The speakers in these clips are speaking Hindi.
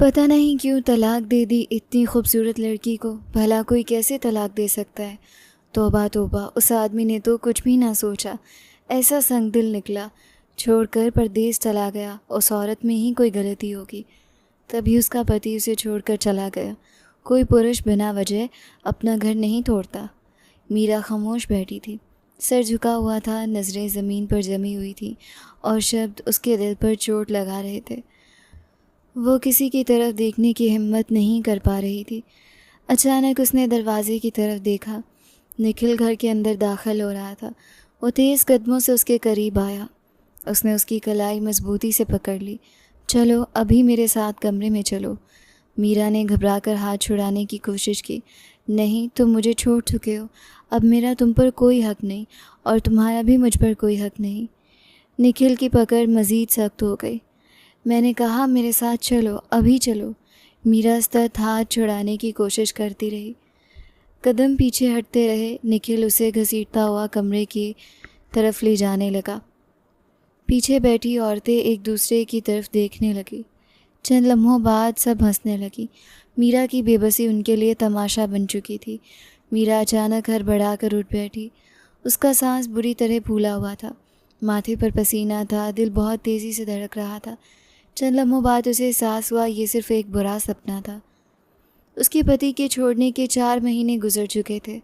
पता नहीं क्यों तलाक दे दी इतनी खूबसूरत लड़की को। भला कोई कैसे तलाक दे सकता है। तौबा तौबा, उस आदमी ने तो कुछ भी ना सोचा। ऐसा संग दिल निकला, छोड़कर परदेश चला गया। उस औरत में ही कोई गलती होगी, तभी उसका पति उसे छोड़कर चला गया। कोई पुरुष बिना वजह अपना घर नहीं तोड़ता। मीरा खामोश बैठी थी, सर झुका हुआ था, नज़रें ज़मीन पर जमी हुई थी और शब्द उसके दिल पर चोट लगा रहे थे। वो किसी की तरफ देखने की हिम्मत नहीं कर पा रही थी। अचानक उसने दरवाजे की तरफ देखा। निखिल घर के अंदर दाखिल हो रहा था। वो तेज़ कदमों से उसके करीब आया। उसने उसकी कलाई मजबूती से पकड़ ली। चलो, अभी मेरे साथ कमरे में चलो। मीरा ने घबराकर हाथ छुड़ाने की कोशिश की। नहीं, तुम मुझे छोड़ चुके हो। अब मेरा तुम पर कोई हक नहीं और तुम्हारा भी मुझ पर कोई हक नहीं। निखिल की पकड़ मज़ीद सख्त हो गई। मैंने कहा मेरे साथ चलो, अभी चलो। मीरा सतत हाथ छुड़ाने की कोशिश करती रही। कदम पीछे हटते रहे। निखिल उसे घसीटता हुआ कमरे की तरफ ले जाने लगा। पीछे बैठी औरतें एक दूसरे की तरफ देखने लगी। चंद लम्हों बाद सब हंसने लगी। मीरा की बेबसी उनके लिए तमाशा बन चुकी थी। मीरा अचानक हड़बड़ाकर उठ बैठी। उसका सांस बुरी तरह फूला हुआ था, माथे पर पसीना था, दिल बहुत तेज़ी से धड़क रहा था। चंद लम्हों बाद उसे एहसास हुआ ये सिर्फ एक बुरा सपना था। उसके पति के छोड़ने के 4 महीने गुजर चुके थे।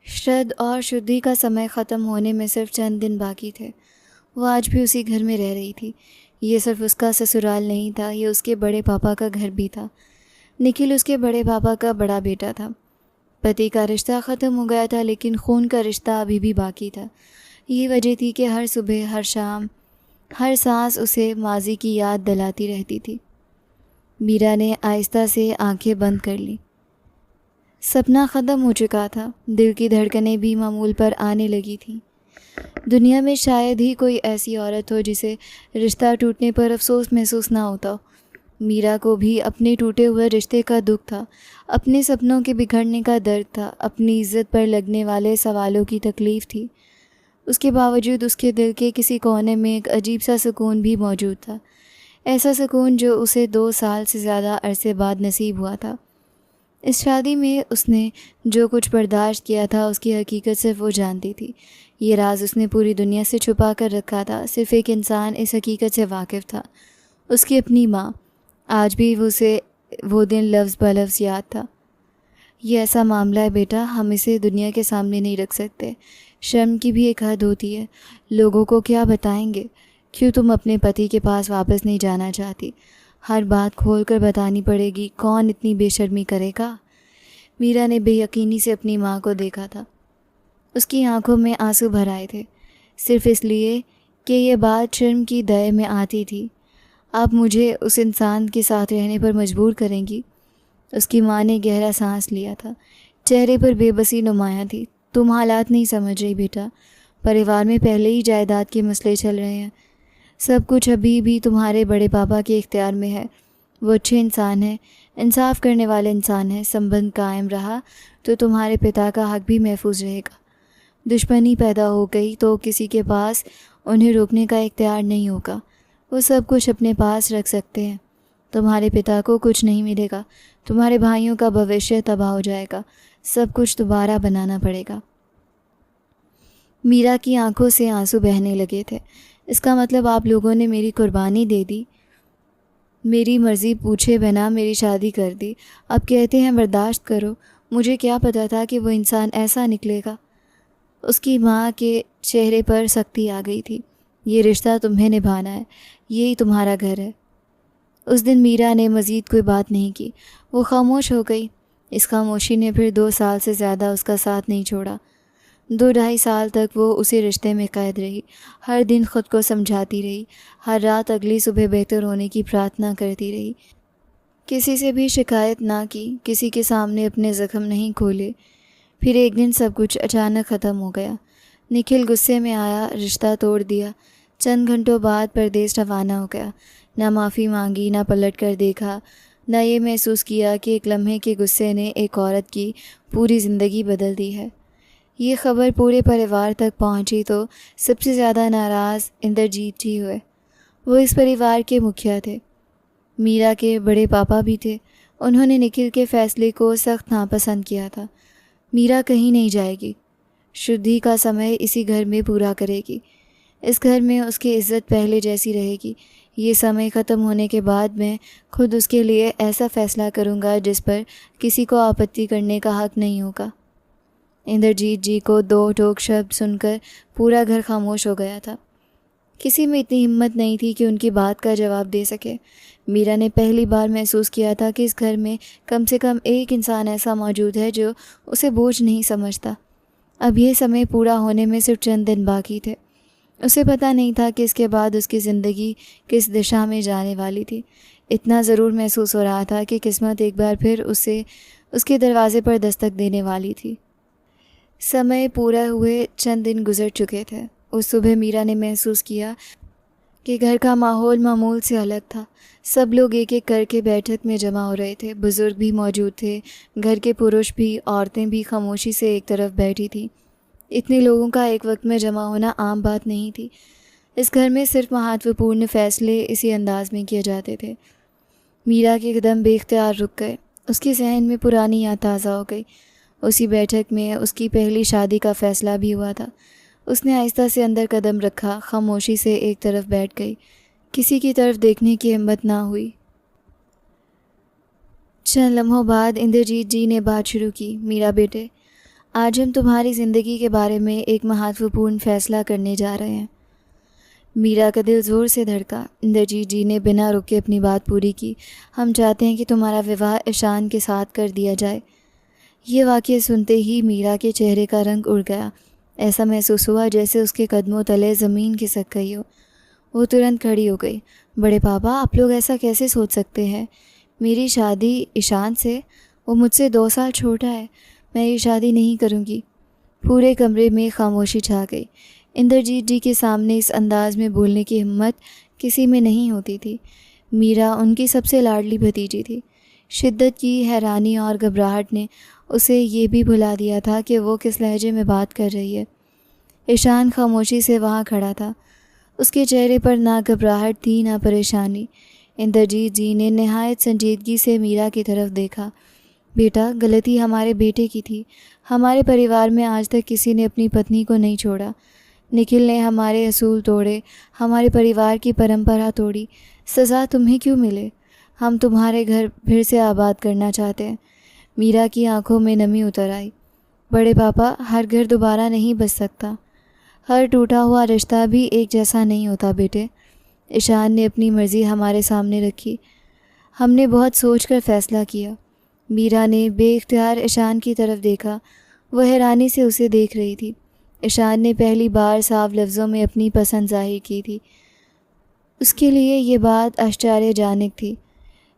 श्रद्ध और शुद्धि का समय ख़त्म होने में सिर्फ चंद दिन बाकी थे। वो आज भी उसी घर में रह रही थी। ये सिर्फ उसका ससुराल नहीं था, ये उसके बड़े पापा का घर भी था। निखिल उसके बड़े पापा का बड़ा बेटा था। पति का रिश्ता ख़त्म हो गया था, लेकिन खून का रिश्ता अभी भी बाकी था। ये वजह थी कि हर सुबह, हर शाम, हर सांस उसे माजी की याद दिलाती रहती थी। मीरा ने आहिस्ता से आंखें बंद कर ली। सपना ख़त्म हो चुका था। दिल की धड़कनें भी मामूल पर आने लगी थीं। दुनिया में शायद ही कोई ऐसी औरत हो जिसे रिश्ता टूटने पर अफसोस महसूस ना होता हो। मीरा को भी अपने टूटे हुए रिश्ते का दुख था, अपने सपनों के बिखरने का दर्द था, अपनी इज्जत पर लगने वाले सवालों की तकलीफ़ थी। उसके बावजूद उसके दिल के किसी कोने में एक अजीब सा सुकून भी मौजूद था। ऐसा सुकून जो उसे 2 साल से ज़्यादा अरसे बाद नसीब हुआ था। इस शादी में उसने जो कुछ बर्दाश्त किया था, उसकी हकीकत सिर्फ वो जानती थी। ये राज उसने पूरी दुनिया से छुपा कर रखा था। सिर्फ एक इंसान इस हकीकत से वाकिफ़ था, उसकी अपनी माँ। आज भी उसे वो दिन लफ्ज़ ब लफ्ज़ याद था। ये ऐसा मामला है बेटा, हम इसे दुनिया के सामने नहीं रख सकते। शर्म की भी एक हद होती है। लोगों को क्या बताएंगे? क्यों तुम अपने पति के पास वापस नहीं जाना चाहती? हर बात खोल कर बतानी पड़ेगी। कौन इतनी बेशर्मी करेगा? मीरा ने बेयकीनी से अपनी माँ को देखा था। उसकी आंखों में आंसू भर आए थे, सिर्फ इसलिए कि ये बात शर्म की दाय में आती थी। आप मुझे उस इंसान के साथ रहने पर मजबूर करेंगी? उसकी माँ ने गहरा सांस लिया था। चेहरे पर बेबसी नुमाया थी। तुम हालात नहीं समझ रही बेटा। परिवार में पहले ही जायदाद के मसले चल रहे हैं। सब कुछ अभी भी तुम्हारे बड़े पापा के इख्तियार में है। वो अच्छे इंसान हैं, इंसाफ करने वाले इंसान हैं। संबंध कायम रहा तो तुम्हारे पिता का हक भी महफूज रहेगा। दुश्मनी पैदा हो गई तो किसी के पास उन्हें रोकने का इख्तियार नहीं होगा। वो सब कुछ अपने पास रख सकते हैं। तुम्हारे पिता को कुछ नहीं मिलेगा। तुम्हारे भाइयों का भविष्य तबाह हो जाएगा। सब कुछ दोबारा बनाना पड़ेगा। मीरा की आंखों से आंसू बहने लगे थे। इसका मतलब आप लोगों ने मेरी कुर्बानी दे दी, मेरी मर्ज़ी पूछे बिना मेरी शादी कर दी। अब कहते हैं बर्दाश्त करो। मुझे क्या पता था कि वो इंसान ऐसा निकलेगा। उसकी माँ के चेहरे पर सख्ती आ गई थी। ये रिश्ता तुम्हें निभाना है, यही तुम्हारा घर है। उस दिन मीरा ने मज़ीद कोई बात नहीं की। वो खामोश हो गई। इस खामोशी ने फिर 2 साल से ज़्यादा उसका साथ नहीं छोड़ा। 2 ढाई साल तक वो उसी रिश्ते में कैद रही। हर दिन ख़ुद को समझाती रही, हर रात अगली सुबह बेहतर होने की प्रार्थना करती रही। किसी से भी शिकायत ना की, किसी के सामने अपने ज़ख्म नहीं खोले। फिर एक दिन सब कुछ अचानक ख़त्म हो गया। निखिल गुस्से में आया, रिश्ता तोड़ दिया। चंद घंटों बाद परदेश रवाना हो गया। ना माफ़ी मांगी, ना पलट कर देखा, ना ये महसूस किया कि एक लम्हे के गुस्से ने एक औरत की पूरी ज़िंदगी बदल दी है। ये खबर पूरे परिवार तक पहुंची तो सबसे ज़्यादा नाराज़ इंद्रजीत जी हुए। वो इस परिवार के मुखिया थे। मीरा के बड़े पापा भी थे। उन्होंने निखिल के फैसले को सख्त नापसंद किया था। मीरा कहीं नहीं जाएगी, शुद्धि का समय इसी घर में पूरा करेगी। इस घर में उसकी इज्जत पहले जैसी रहेगी। ये समय ख़त्म होने के बाद मैं खुद उसके लिए ऐसा फ़ैसला करूँगा जिस पर किसी को आपत्ति करने का हक़ नहीं होगा। इंद्रजीत जी को दो टोक शब्द सुनकर पूरा घर खामोश हो गया था। किसी में इतनी हिम्मत नहीं थी कि उनकी बात का जवाब दे सके। मीरा ने पहली बार महसूस किया था कि इस घर में कम से कम एक इंसान ऐसा मौजूद है जो उसे बोझ नहीं समझता। अब यह समय पूरा होने में सिर्फ चंद दिन बाकी थे। उसे पता नहीं था कि इसके बाद उसकी ज़िंदगी किस दिशा में जाने वाली थी। इतना ज़रूर महसूस हो रहा था कि किस्मत एक बार फिर उसे उसके दरवाजे पर दस्तक देने वाली थी। समय पूरा हुए चंद दिन गुजर चुके थे। उस सुबह मीरा ने महसूस किया कि घर का माहौल मामूल से अलग था। सब लोग एक एक करके बैठक में जमा हो रहे थे। बुज़ुर्ग भी मौजूद थे, घर के पुरुष भी, औरतें भी खामोशी से एक तरफ बैठी थीं। इतने लोगों का एक वक्त में जमा होना आम बात नहीं थी। इस घर में सिर्फ महत्वपूर्ण फ़ैसले इसी अंदाज में किए जाते थे। मीरा के कदम बेख्तियार रुक गए। उसके जहन में पुरानी याद ताज़ा हो गई। उसी बैठक में उसकी पहली शादी का फ़ैसला भी हुआ था। उसने आहिस्ता से अंदर कदम रखा, खामोशी से एक तरफ बैठ गई। किसी की तरफ देखने की हिम्मत ना हुई। चंद लम्हों बाद इंद्रजीत जी ने बात शुरू की। मीरा बेटे, आज हम तुम्हारी ज़िंदगी के बारे में एक महत्वपूर्ण फ़ैसला करने जा रहे हैं। मीरा का दिल ज़ोर से धड़का। इंद्रजीत जी ने बिना रुके अपनी बात पूरी की। हम चाहते हैं कि तुम्हारा विवाह ईशान के साथ कर दिया जाए। ये वाक़या सुनते ही मीरा के चेहरे का रंग उड़ गया। ऐसा महसूस हुआ जैसे उसके कदमों तले ज़मीन खिसक गई हो। वो तुरंत खड़ी हो गई। बड़े पापा, आप लोग ऐसा कैसे सोच सकते हैं? मेरी शादी ईशान से? वो मुझसे 2 साल छोटा है। मैं ये शादी नहीं करूँगी। पूरे कमरे में खामोशी छा गई। इंद्रजीत जी के सामने इस अंदाज में बोलने की हिम्मत किसी में नहीं होती थी। मीरा उनकी सबसे लाडली भतीजी थी। शिद्दत की हैरानी और घबराहट ने उसे ये भी भुला दिया था कि वो किस लहजे में बात कर रही है। ईशान खामोशी से वहाँ खड़ा था। उसके चेहरे पर ना घबराहट थी ना परेशानी। इंद्रजीत जी ने नहायत संजीदगी से मीरा की तरफ देखा। बेटा, गलती हमारे बेटे की थी। हमारे परिवार में आज तक किसी ने अपनी पत्नी को नहीं छोड़ा। निखिल ने हमारे असूल तोड़े, हमारे परिवार की परंपरा तोड़ी। सज़ा तुम्हें क्यों मिले? हम तुम्हारे घर फिर से आबाद करना चाहते हैं। मीरा की आंखों में नमी उतर आई। बड़े पापा, हर घर दोबारा नहीं बस सकता। हर टूटा हुआ रिश्ता भी एक जैसा नहीं होता बेटे। ईशान ने अपनी मर्ज़ी हमारे सामने रखी। हमने बहुत सोचकर फ़ैसला किया। मीरा ने बेइख्तियार ईशान की तरफ देखा। वह हैरानी से उसे देख रही थी। ईशान ने पहली बार साफ लफ्ज़ों में अपनी पसंद ज़ाहिर की थी। उसके लिए ये बात आश्चर्यजनक थी।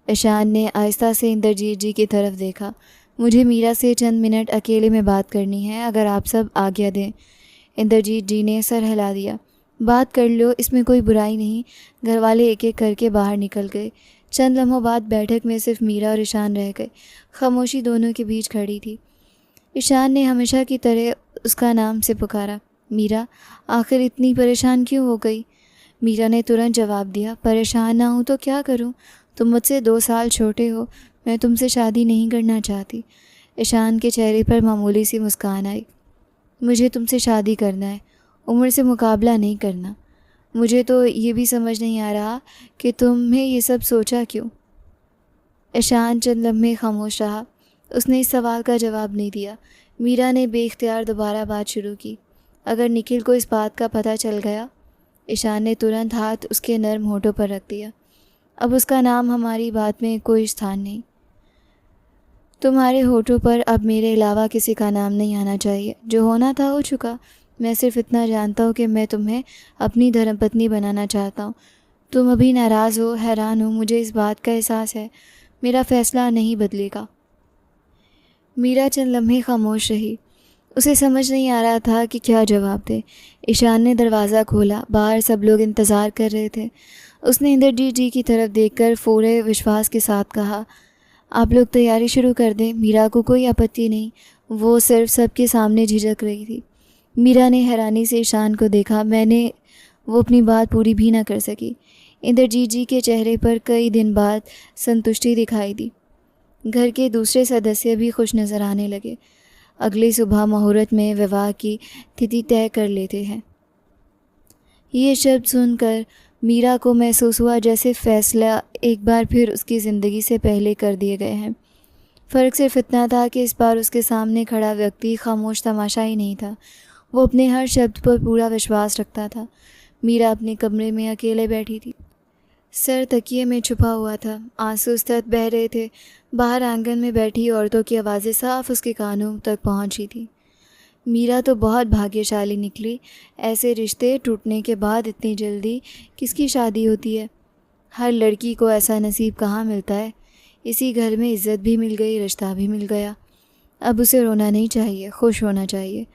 ईशान ने आहिस्ता से इंद्रजीत जी की तरफ देखा। मुझे मीरा से चंद मिनट अकेले में बात करनी है, अगर आप सब आज्ञा दें। इंद्रजीत जी ने सर हिला दिया। बात कर लो, इसमें कोई बुराई नहीं। घर वाले एक एक करके बाहर निकल गए। चंद लम्हों बाद बैठक में सिर्फ मीरा और ईशान रह गए। खामोशी दोनों के बीच खड़ी थी। ईशान ने हमेशा की तरह उसका नाम से पुकारा। मीरा, आखिर इतनी परेशान क्यों हो गई? मीरा ने तुरंत जवाब दिया। परेशान ना हूँ तो क्या करूँ? तुम मुझसे 2 साल छोटे हो। मैं तुमसे शादी नहीं करना चाहती। ईशान के चेहरे पर मामूली सी मुस्कान आई। मुझे तुमसे शादी करना है, उम्र से मुकाबला नहीं करना। मुझे तो ये भी समझ नहीं आ रहा कि तुम्हें ये सब सोचा क्यों। ईशान चंद लम्हे खामोश रहा। उसने इस सवाल का जवाब नहीं दिया। मीरा ने बेइख्तियार दोबारा बात शुरू की। अगर निखिल को इस बात का पता चल गया। ईशान ने तुरंत हाथ उसके नर्म होठों पर रख दिया। अब उसका नाम हमारी बात में कोई स्थान नहीं। तुम्हारे होठों पर अब मेरे अलावा किसी का नाम नहीं आना चाहिए। जो होना था हो चुका। मैं सिर्फ इतना जानता हूँ कि मैं तुम्हें अपनी धर्मपत्नी बनाना चाहता हूँ। तुम अभी नाराज़ हो, हैरान हो, मुझे इस बात का एहसास है। मेरा फ़ैसला नहीं बदलेगा। मीरा चंद लम्हे खामोश रही। उसे समझ नहीं आ रहा था कि क्या जवाब दे। ईशान ने दरवाज़ा खोला। बाहर सब लोग इंतज़ार कर रहे थे। उसने इंद्रजीत जी की तरफ देखकर पूरे विश्वास के साथ कहा, आप लोग तैयारी शुरू कर दें। मीरा को कोई आपत्ति नहीं। वो सिर्फ सबके सामने झिझक रही थी। मीरा ने हैरानी से ईशान को देखा। वो अपनी बात पूरी भी ना कर सकी। इंद्रजीत जी के चेहरे पर कई दिन बाद संतुष्टि दिखाई दी। घर के दूसरे सदस्य भी खुश नज़र आने लगे। अगली सुबह मुहूर्त में विवाह की तिथि तय कर लेते हैं। ये शब्द सुनकर मीरा को महसूस हुआ जैसे फ़ैसला एक बार फिर उसकी ज़िंदगी से पहले कर दिए गए हैं। फ़र्क सिर्फ इतना था कि इस बार उसके सामने खड़ा व्यक्ति खामोश तमाशाई नहीं था, वो अपने हर शब्द पर पूरा विश्वास रखता था। मीरा अपने कमरे में अकेले बैठी थी, सर तकिए में छुपा हुआ था, आंसू सतत बह रहे थे। बाहर आंगन में बैठी औरतों की आवाज़ें साफ उसके कानों तक पहुंची थी। मीरा तो बहुत भाग्यशाली निकली। ऐसे रिश्ते टूटने के बाद इतनी जल्दी किसकी शादी होती है? हर लड़की को ऐसा नसीब कहाँ मिलता है। इसी घर में इज़्ज़त भी मिल गई, रिश्ता भी मिल गया। अब उसे रोना नहीं चाहिए, खुश होना चाहिए।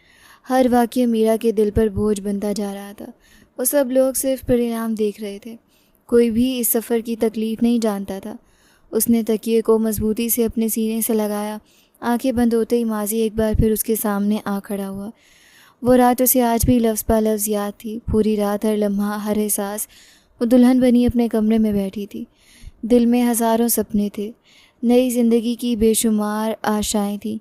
हर वाक़या मीरा के दिल पर बोझ बनता जा रहा था। वो सब लोग सिर्फ परिणाम देख रहे थे, कोई भी इस सफ़र की तकलीफ़ नहीं जानता था। उसने तकिए को मजबूती से अपने सीने से लगाया। आंखें बंद होते ही माजी एक बार फिर उसके सामने आ खड़ा हुआ। वो रात उसे आज भी लफ्ज़ पा लफ्ज़ याद थी। पूरी रात, हर लम्हा, हर एहसास। वो दुल्हन बनी अपने कमरे में बैठी थी। दिल में हज़ारों सपने थे, नई ज़िंदगी की बेशुमार आशाएं थीं।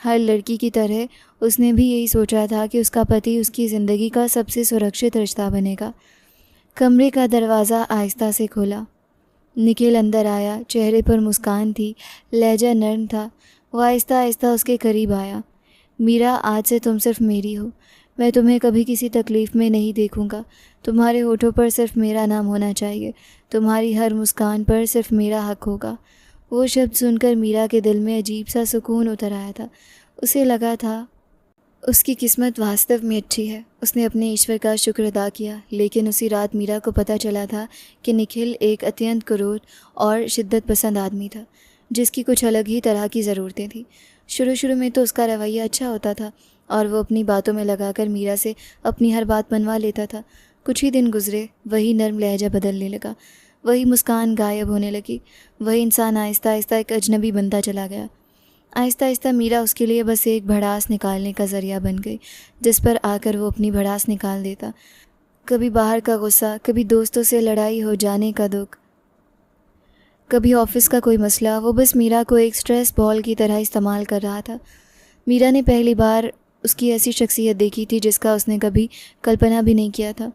हर लड़की की तरह उसने भी यही सोचा था कि उसका पति उसकी ज़िंदगी का सबसे सुरक्षित रिश्ता बनेगा। कमरे का दरवाज़ा आहिस्ता से खुला। निखिल अंदर आया। चेहरे पर मुस्कान थी, लहजा नर्म था। वो आहिस्ता आहिस्ता उसके करीब आया। मीरा, आज से तुम सिर्फ मेरी हो। मैं तुम्हें कभी किसी तकलीफ़ में नहीं देखूंगा। तुम्हारे होठों पर सिर्फ मेरा नाम होना चाहिए। तुम्हारी हर मुस्कान पर सिर्फ मेरा हक होगा। वो शब्द सुनकर मीरा के दिल में अजीब सा सुकून उतर आया था। उसे लगा था उसकी किस्मत वास्तव में अच्छी है। उसने अपने ईश्वर का शुक्र अदा किया। लेकिन उसी रात मीरा को पता चला था कि निखिल एक अत्यंत क्रूर और शिद्दत पसंद आदमी था, जिसकी कुछ अलग ही तरह की ज़रूरतें थीं। शुरू में तो उसका रवैया अच्छा होता था और वो अपनी बातों में लगाकर मीरा से अपनी हर बात मनवा लेता था। कुछ ही दिन गुजरे, वही नर्म लहजा बदलने लगा, वही मुस्कान गायब होने लगी, वही इंसान आहिस्ता आहिस्ता एक अजनबी बनता चला गया। आहिस्ता आहिस्ता मीरा उसके लिए बस एक भड़ास निकालने का ज़रिया बन गई, जिस पर आकर वो अपनी भड़ास निकाल देता। कभी बाहर का गुस्सा, कभी दोस्तों से लड़ाई हो जाने का दुख, कभी ऑफिस का कोई मसला। वो बस मीरा को एक स्ट्रेस बॉल की तरह इस्तेमाल कर रहा था। मीरा ने पहली बार उसकी ऐसी शख्सियत देखी थी जिसका उसने कभी कल्पना भी नहीं किया था।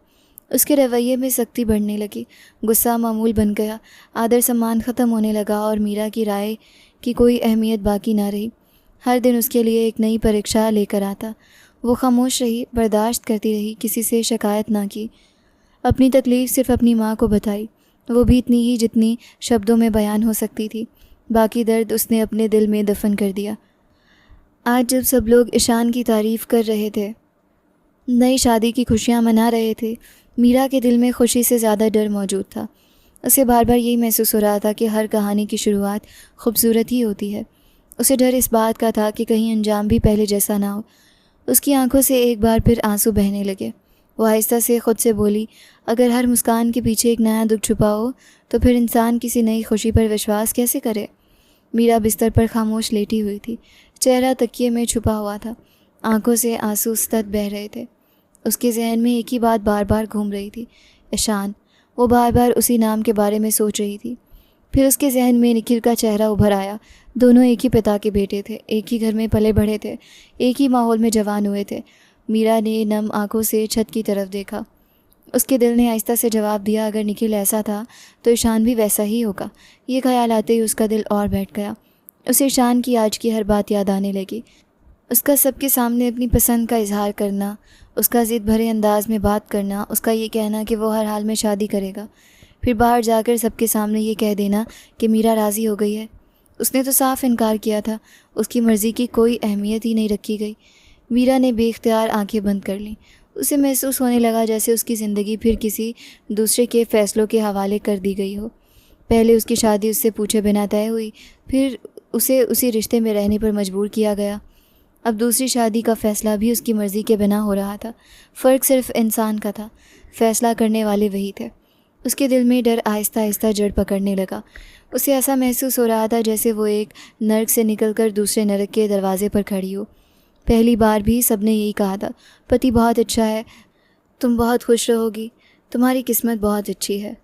उसके रवैये में सख्ती बढ़ने लगी, गुस्सा मामूल बन गया, आदर सम्मान ख़त्म होने लगा और मीरा की राय की कोई अहमियत बाकी ना रही। हर दिन उसके लिए एक नई परीक्षा लेकर आता। वो खामोश रही, बर्दाश्त करती रही, किसी से शिकायत ना की। अपनी तकलीफ़ सिर्फ अपनी माँ को बताई, वो भी इतनी ही जितनी शब्दों में बयान हो सकती थी। बाकी दर्द उसने अपने दिल में दफन कर दिया। आज जब सब लोग ईशान की तारीफ़ कर रहे थे, नई शादी की खुशियाँ मना रहे थे, मीरा के दिल में खुशी से ज़्यादा डर मौजूद था। उसे बार बार यही महसूस हो रहा था कि हर कहानी की शुरुआत खूबसूरत ही होती है। उसे डर इस बात का था कि कहीं अंजाम भी पहले जैसा ना हो। उसकी आंखों से एक बार फिर आंसू बहने लगे। वो आहिस्ता से ख़ुद से बोली, अगर हर मुस्कान के पीछे एक नया दुख छुपा हो तो फिर इंसान किसी नई खुशी पर विश्वास कैसे करे। मीरा बिस्तर पर खामोश लेटी हुई थी, चेहरा तकिए में छुपा हुआ था, आंखों से आंसू सतत बह रहे थे। उसके जहन में एक ही बात बार बार घूम रही थी, ईशान। वो बार बार उसी नाम के बारे में सोच रही थी। फिर उसके जहन में निखिल का चेहरा उभर आया। दोनों एक ही पिता के बेटे थे, एक ही घर में पले बढ़े थे, एक ही माहौल में जवान हुए थे। मीरा ने नम आंखों से छत की तरफ देखा। उसके दिल ने आहिस्ता से जवाब दिया, अगर निखिल ऐसा था तो ईशान भी वैसा ही होगा। ये ख्याल आते ही उसका दिल और बैठ गया। उसे ईशान की आज की हर बात याद आने लगी। उसका सबके सामने अपनी पसंद का इजहार करना, उसका ज़िद भरे अंदाज में बात करना, उसका ये कहना कि वो हर हाल में शादी करेगा, फिर बाहर जाकर सबके सामने ये कह देना कि मीरा राज़ी हो गई है। उसने तो साफ इनकार किया था, उसकी मर्ज़ी की कोई अहमियत ही नहीं रखी गई। मीरा ने बेख्तियार आंखें बंद कर लीं। उसे महसूस होने लगा जैसे उसकी ज़िंदगी फिर किसी दूसरे के फ़ैसलों के हवाले कर दी गई हो। पहले उसकी शादी उससे पूछे बिना तय हुई, फिर उसे उसी रिश्ते में रहने पर मजबूर किया गया। अब दूसरी शादी का फ़ैसला भी उसकी मर्ज़ी के बिना हो रहा था। फ़र्क सिर्फ इंसान का था, फ़ैसला करने वाले वही थे। उसके दिल में डर आहिस्ता आहिस्ता जड़ पकड़ने लगा। उसे ऐसा महसूस हो रहा था जैसे वो एक नर्क से निकलकर दूसरे नरक के दरवाजे पर खड़ी हो। पहली बार भी सबने यही कहा था, पति बहुत अच्छा है, तुम बहुत खुश रहोगी, तुम्हारी किस्मत बहुत अच्छी है।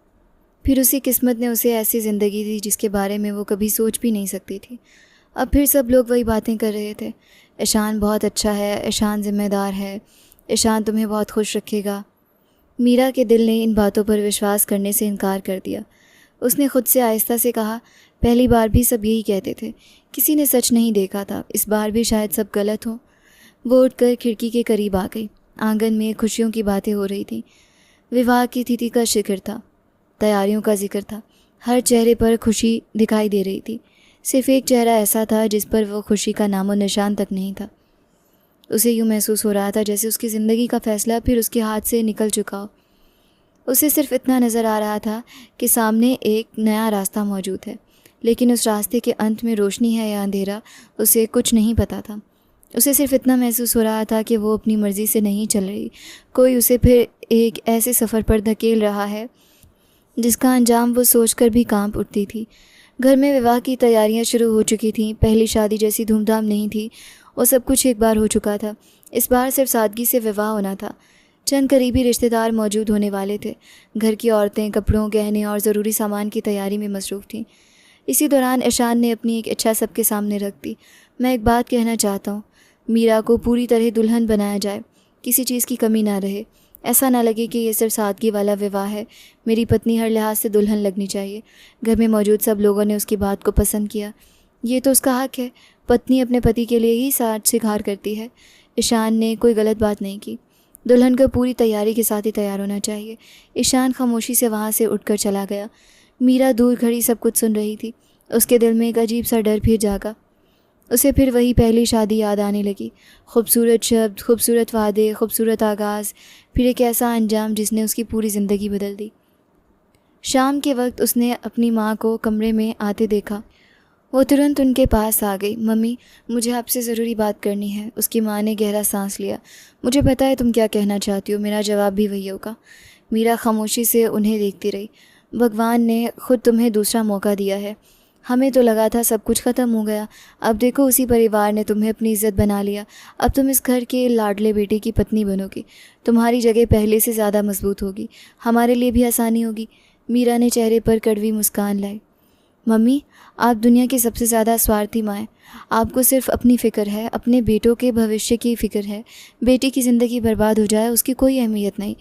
फिर उसी किस्मत ने उसे ऐसी ज़िंदगी दी जिसके बारे में वो कभी सोच भी नहीं सकती थी। अब फिर सब लोग वही बातें कर रहे थे। ईशान बहुत अच्छा है, ईशान ज़िम्मेदार है, ईशान तुम्हें बहुत खुश रखेगा। मीरा के दिल ने इन बातों पर विश्वास करने से इनकार कर दिया। उसने खुद से आहिस्ता से कहा, पहली बार भी सब यही कहते थे, किसी ने सच नहीं देखा था, इस बार भी शायद सब गलत हो। वो उठकर खिड़की के करीब आ गई। आंगन में खुशियों की बातें हो रही थी। विवाह की तिथि का जिक्र था, तैयारियों का जिक्र था। हर चेहरे पर खुशी दिखाई दे रही थी। सिर्फ एक चेहरा ऐसा था जिस पर वो खुशी का नामो निशान तक नहीं था। उसे यूँ महसूस हो रहा था जैसे उसकी ज़िंदगी का फ़ैसला फिर उसके हाथ से निकल चुका हो। उसे सिर्फ इतना नज़र आ रहा था कि सामने एक नया रास्ता मौजूद है, लेकिन उस रास्ते के अंत में रोशनी है या अंधेरा, उसे कुछ नहीं पता था। उसे सिर्फ इतना महसूस हो रहा था कि वो अपनी मर्ज़ी से नहीं चल रही, कोई उसे फिर एक ऐसे सफ़र पर धकेल रहा है जिसका अंजाम वो सोचकर भी कांप उठती थी। घर में विवाह की तैयारियां शुरू हो चुकी थीं। पहली शादी जैसी धूमधाम नहीं थी, वो सब कुछ एक बार हो चुका था। इस बार सिर्फ सादगी से विवाह होना था। चंद करीबी रिश्तेदार मौजूद होने वाले थे। घर की औरतें कपड़ों, गहने और ज़रूरी सामान की तैयारी में मसरूफ़ थीं। इसी दौरान ईशान ने अपनी एक इच्छा सबके सामने रख दी। मैं एक बात कहना चाहता हूँ, मीरा को पूरी तरह दुल्हन बनाया जाए, किसी चीज़ की कमी ना रहे। ऐसा ना लगे कि ये सिर्फ सादगी वाला विवाह है। मेरी पत्नी हर लिहाज से दुल्हन लगनी चाहिए। घर में मौजूद सब लोगों ने उसकी बात को पसंद किया। ये तो उसका हक है, पत्नी अपने पति के लिए ही साज सिंगार करती है। ईशान ने कोई गलत बात नहीं की। दुल्हन को पूरी तैयारी के साथ ही तैयार होना चाहिए। ईशान खामोशी से वहाँ से उठकर चला गया। मीरा दूर खड़ी सब कुछ सुन रही थी। उसके दिल में एक अजीब सा डर फिर जागा। उसे फिर वही पहली शादी याद आने लगी। खूबसूरत शब्द, खूबसूरत वादे, खूबसूरत आगाज़, फिर एक ऐसा अंजाम जिसने उसकी पूरी ज़िंदगी बदल दी। शाम के वक्त उसने अपनी माँ को कमरे में आते देखा। वो तुरंत उनके पास आ गई। मम्मी, मुझे आपसे ज़रूरी बात करनी है। उसकी माँ ने गहरा सांस लिया। मुझे पता है तुम क्या कहना चाहती हो, मेरा जवाब भी वही होगा। मीरा खामोशी से उन्हें देखती रही। भगवान ने खुद तुम्हें दूसरा मौका दिया है। हमें तो लगा था सब कुछ ख़त्म हो गया। अब देखो, उसी परिवार ने तुम्हें अपनी इज्जत बना लिया। अब तुम इस घर के लाडले बेटे की पत्नी बनोगी। तुम्हारी जगह पहले से ज़्यादा मजबूत होगी। हमारे लिए भी आसानी होगी। मीरा ने चेहरे पर कड़वी मुस्कान लाई। मम्मी, आप दुनिया की सबसे ज़्यादा स्वार्थी माँ हैं। आपको सिर्फ अपनी फ़िक्र है, अपने बेटों के भविष्य की फ़िक्र है। बेटी की ज़िंदगी बर्बाद हो जाए उसकी कोई अहमियत नहीं।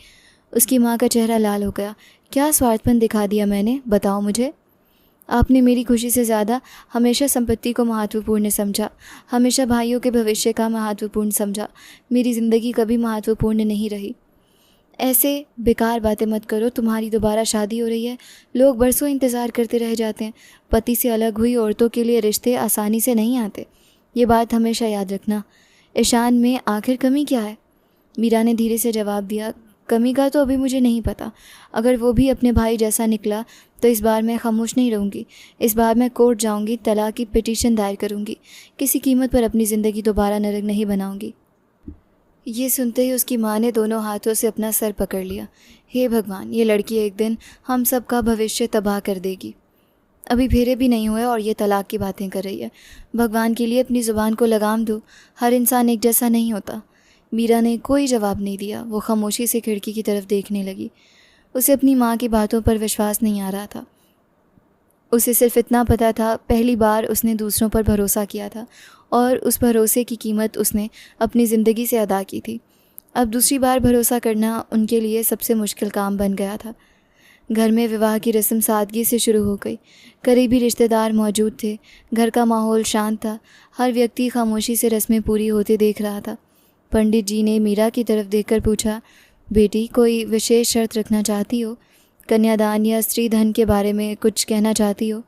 उसकी माँ का चेहरा लाल हो गया। क्या स्वार्थपन दिखा दिया मैंने, बताओ मुझे। आपने मेरी खुशी से ज़्यादा हमेशा संपत्ति को महत्वपूर्ण समझा, हमेशा भाइयों के भविष्य का महत्वपूर्ण समझा। मेरी ज़िंदगी कभी महत्वपूर्ण नहीं रही। ऐसे बेकार बातें मत करो। तुम्हारी दोबारा शादी हो रही है, लोग बरसों इंतज़ार करते रह जाते हैं। पति से अलग हुई औरतों के लिए रिश्ते आसानी से नहीं आते, ये बात हमेशा याद रखना। ईशान में आखिर कमी क्या है? मीरा ने धीरे से जवाब दिया, कमी का तो अभी मुझे नहीं पता। अगर वो भी अपने भाई जैसा निकला तो इस बार मैं खामोश नहीं रहूँगी। इस बार मैं कोर्ट जाऊँगी, तलाक की पिटीशन दायर करूँगी। किसी कीमत पर अपनी ज़िंदगी दोबारा नरक नहीं बनाऊँगी। ये सुनते ही उसकी माँ ने दोनों हाथों से अपना सर पकड़ लिया। हे भगवान, ये लड़की एक दिन हम सब का भविष्य तबाह कर देगी। अभी फेरे भी नहीं हुए और ये तलाक की बातें कर रही है। भगवान के लिए अपनी ज़ुबान को लगाम दो। हर इंसान एक जैसा नहीं होता। मीरा ने कोई जवाब नहीं दिया। वो खामोशी से खिड़की की तरफ देखने लगी। उसे अपनी माँ की बातों पर विश्वास नहीं आ रहा था। उसे सिर्फ इतना पता था, पहली बार उसने दूसरों पर भरोसा किया था और उस भरोसे की कीमत उसने अपनी ज़िंदगी से अदा की थी। अब दूसरी बार भरोसा करना उनके लिए सबसे मुश्किल काम बन गया था। घर में विवाह की रस्म सादगी से शुरू हो गई। करीबी रिश्तेदार मौजूद थे। घर का माहौल शांत था। हर व्यक्ति खामोशी से रस्में पूरी होते देख रहा था। पंडित जी ने मीरा की तरफ देखकर पूछा, बेटी, कोई विशेष शर्त रखना चाहती हो? कन्यादान या स्त्री धन के बारे में कुछ कहना चाहती हो?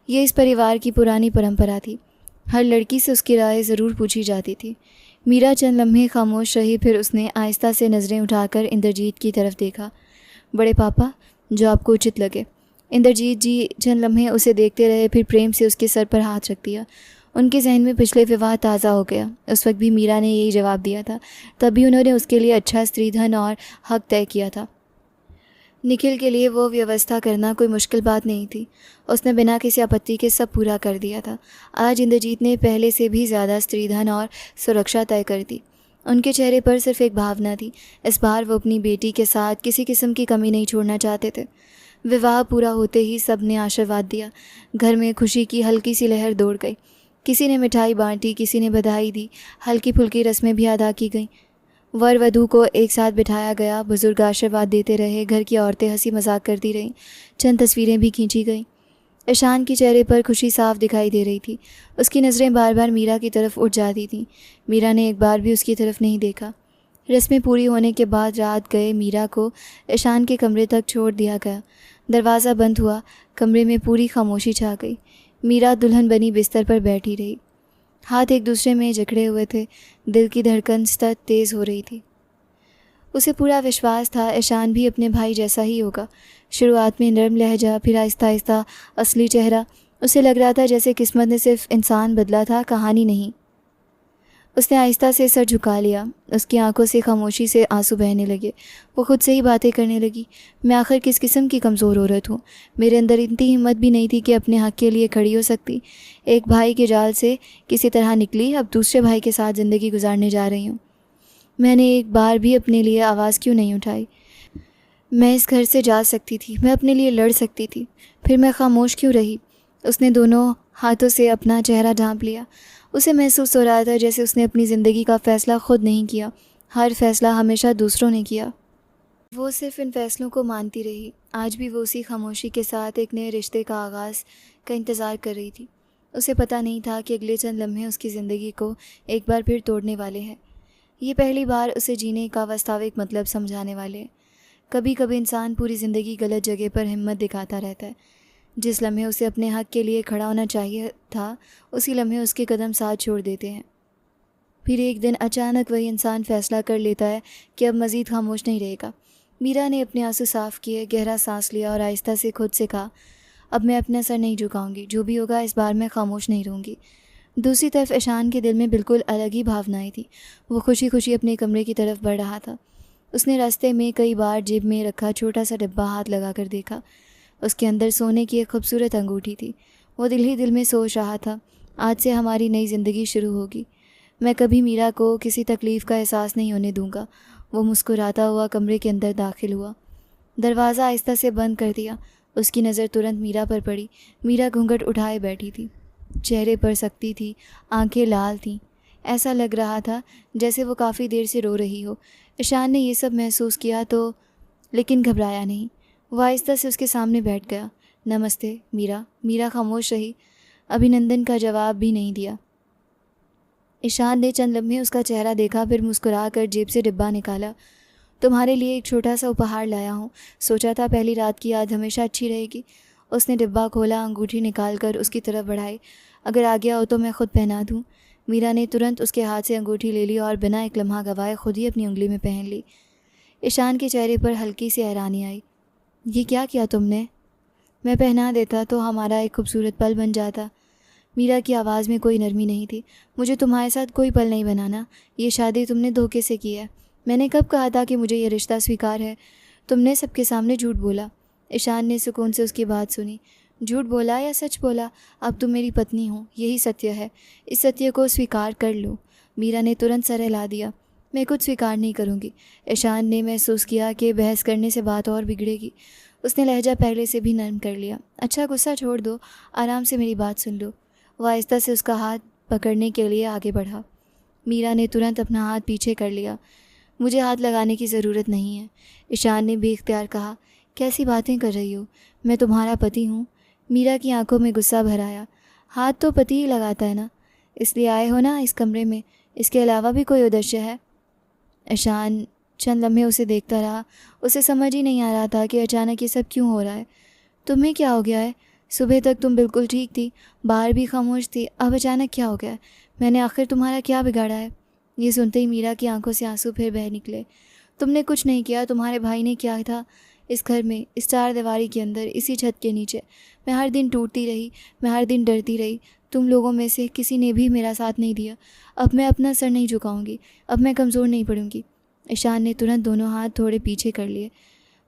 ये इस परिवार की पुरानी परंपरा थी। हर लड़की से उसकी राय ज़रूर पूछी जाती थी। मीरा चंद लम्हे खामोश रही, फिर उसने आहिस्ता से नज़रें उठाकर इंद्रजीत की तरफ देखा। बड़े पापा, जो आपको उचित लगे। इंद्रजीत जी चंद लम्हे उसे देखते रहे, फिर प्रेम से उसके सर पर हाथ रख दिया। उनके जहन में पिछले विवाह ताज़ा हो गया। उस वक्त भी मीरा ने यही जवाब दिया था। तभी उन्होंने उसके लिए अच्छा स्त्री धन और हक तय किया था। निखिल के लिए वो व्यवस्था करना कोई मुश्किल बात नहीं थी। उसने बिना किसी आपत्ति के सब पूरा कर दिया था। आज इंद्रजीत ने पहले से भी ज़्यादा स्त्री धन और सुरक्षा तय कर दी। उनके चेहरे पर सिर्फ एक भावना थी। इस बार वो अपनी बेटी के साथ किसी किस्म की कमी नहीं छोड़ना चाहते थे। विवाह पूरा होते ही सब ने आशीर्वाद दिया। घर में खुशी की हल्की सी लहर दौड़ गई। किसी ने मिठाई बांटी, किसी ने बधाई दी, हल्की फुल्की रस्में भी अदा की गईं। वर वधू को एक साथ बिठाया गया, बुजुर्ग आशीर्वाद देते रहे, घर की औरतें हंसी मजाक करती रहीं, चंद तस्वीरें भी खींची गईं। ईशान के चेहरे पर खुशी साफ दिखाई दे रही थी। उसकी नज़रें बार बार मीरा की तरफ उठ जाती थीं। मीरा ने एक बार भी उसकी तरफ नहीं देखा। रस्में पूरी होने के बाद रात गए मीरा को ईशान के कमरे तक छोड़ दिया गया। दरवाज़ा बंद हुआ। कमरे में पूरी खामोशी छा गई। मीरा दुल्हन बनी बिस्तर पर बैठी रही। हाथ एक दूसरे में जकड़े हुए थे। दिल की धड़कन सतत तेज़ हो रही थी। उसे पूरा विश्वास था ईशान भी अपने भाई जैसा ही होगा। शुरुआत में नरम लहजा, फिर आहिस्ता आहिस्ता असली चेहरा। उसे लग रहा था जैसे किस्मत ने सिर्फ इंसान बदला था, कहानी नहीं। उसने आहिस्ता से सर झुका लिया। उसकी आंखों से खामोशी से आंसू बहने लगे। वो खुद से ही बातें करने लगी। मैं आखिर किस किस्म की कमज़ोर औरत हूँ। मेरे अंदर इतनी हिम्मत भी नहीं थी कि अपने हक़ के लिए खड़ी हो सकती। एक भाई के जाल से किसी तरह निकली, अब दूसरे भाई के साथ ज़िंदगी गुजारने जा रही हूँ। मैंने एक बार भी अपने लिए आवाज़ क्यों नहीं उठाई? मैं इस घर से जा सकती थी, मैं अपने लिए लड़ सकती थी, फिर मैं खामोश क्यों रही? उसने दोनों हाथों से अपना चेहरा ढांप लिया। उसे महसूस हो रहा था जैसे उसने अपनी ज़िंदगी का फ़ैसला खुद नहीं किया, हर फ़ैसला हमेशा दूसरों ने किया। वो सिर्फ इन फ़ैसलों को मानती रही। आज भी वो उसी खामोशी के साथ एक नए रिश्ते का आगाज़ का इंतज़ार कर रही थी। उसे पता नहीं था कि अगले चंद लम्हे उसकी ज़िंदगी को एक बार फिर तोड़ने वाले हैं। ये पहली बार उसे जीने का वास्तविक मतलब समझाने वाले हैं। कभी कभी इंसान पूरी ज़िंदगी गलत जगह पर हिम्मत दिखाता रहता है। जिस लम्हे उसे अपने हक़ के लिए खड़ा होना चाहिए था, उसी लम्हे उसके कदम साथ छोड़ देते हैं। फिर एक दिन अचानक वही इंसान फ़ैसला कर लेता है कि अब मज़ीद खामोश नहीं रहेगा। मीरा ने अपने आंसू साफ़ किए, गहरा सांस लिया और आहिस्ता से खुद से कहा, अब मैं अपना सर नहीं झुकाऊंगी। जो भी होगा इस बार मैं खामोश नहीं रहूँगी। दूसरी तरफ ईशान के दिल में बिल्कुल अलग ही भावनाएं थी। वो खुशी खुशी अपने कमरे की तरफ बढ़ रहा था। उसने रास्ते में कई बार जेब में रखा छोटा सा डिब्बा हाथ लगा कर देखा। उसके अंदर सोने की एक खूबसूरत अंगूठी थी। वो दिल ही दिल में सोच रहा था, आज से हमारी नई ज़िंदगी शुरू होगी। मैं कभी मीरा को किसी तकलीफ़ का एहसास नहीं होने दूंगा। वो मुस्कुराता हुआ कमरे के अंदर दाखिल हुआ। दरवाज़ा आहिस्ता से बंद कर दिया। उसकी नज़र तुरंत मीरा पर पड़ी। मीरा घूंघट उठाए बैठी थी। चेहरे पर सख्ती थी, आंखें लाल थीं। ऐसा लग रहा था जैसे वो काफ़ी देर से रो रही हो। ईशान ने ये सब महसूस किया तो, लेकिन घबराया नहीं। वो आहिस्ता से उसके सामने बैठ गया। नमस्ते मीरा। मीरा खामोश रही, अभिनंदन का जवाब भी नहीं दिया। ईशान ने चंद लम्हे उसका चेहरा देखा, फिर मुस्कुरा कर जेब से डिब्बा निकाला। तुम्हारे लिए एक छोटा सा उपहार लाया हूँ। सोचा था पहली रात की याद हमेशा अच्छी रहेगी। उसने डिब्बा खोला, अंगूठी निकाल कर उसकी तरफ बढ़ाई। अगर आ गया हो तो मैं खुद पहना दूँ। मीरा ने तुरंत उसके हाथ से अंगूठी ले ली और बिना एक लम्हा गवाए खुद ही अपनी उंगली में पहन ली। ईशान के चेहरे पर हल्की सी हैरानी आई। ये क्या किया तुमने? मैं पहना देता तो हमारा एक खूबसूरत पल बन जाता। मीरा की आवाज़ में कोई नरमी नहीं थी। मुझे तुम्हारे साथ कोई पल नहीं बनाना। ये शादी तुमने धोखे से की है। मैंने कब कहा था कि मुझे ये रिश्ता स्वीकार है? तुमने सबके सामने झूठ बोला। ईशान ने सुकून से उसकी बात सुनी। झूठ बोला या सच बोला, अब तुम मेरी पत्नी हो, यही सत्य है। इस सत्य को स्वीकार कर लो। मीरा ने तुरंत सर हिला दिया। मैं कुछ स्वीकार नहीं करूँगी। ईशान ने महसूस किया कि बहस करने से बात और बिगड़ेगी। उसने लहजा पहले से भी नरम कर लिया। अच्छा गुस्सा छोड़ दो, आराम से मेरी बात सुन लो। वह आहिस्ता से उसका हाथ पकड़ने के लिए आगे बढ़ा। मीरा ने तुरंत अपना हाथ पीछे कर लिया। मुझे हाथ लगाने की ज़रूरत नहीं है, ईशान ने बेख्तियार कहा। कैसी बातें कर रही हो? मैं तुम्हारा पति हूँ। मीरा की आंखों में गुस्सा भर आया। हाथ तो पति ही लगाता है ना, इसलिए आए हो ना इस कमरे में। इसके अलावा भी कोई उद्देश्य है? ईशान चंद लम्हे उसे देखता रहा। उसे समझ ही नहीं आ रहा था कि अचानक ये सब क्यों हो रहा है। तुम्हें क्या हो गया है? सुबह तक तुम बिल्कुल ठीक थी, बाहर भी खामोश थी, अब अचानक क्या हो गया है? मैंने आखिर तुम्हारा क्या बिगाड़ा है? ये सुनते ही मीरा की आंखों से आंसू फिर बह निकले। तुमने कुछ नहीं किया, तुम्हारे भाई ने किया था। इस घर में, इस चार दीवारी के अंदर, इसी छत के नीचे मैं हर दिन टूटती रही, मैं हर दिन डरती रही। तुम लोगों में से किसी ने भी मेरा साथ नहीं दिया। अब मैं अपना सर नहीं झुकाऊंगी, अब मैं कमज़ोर नहीं पड़ूंगी। ईशान ने तुरंत दोनों हाथ थोड़े पीछे कर लिए।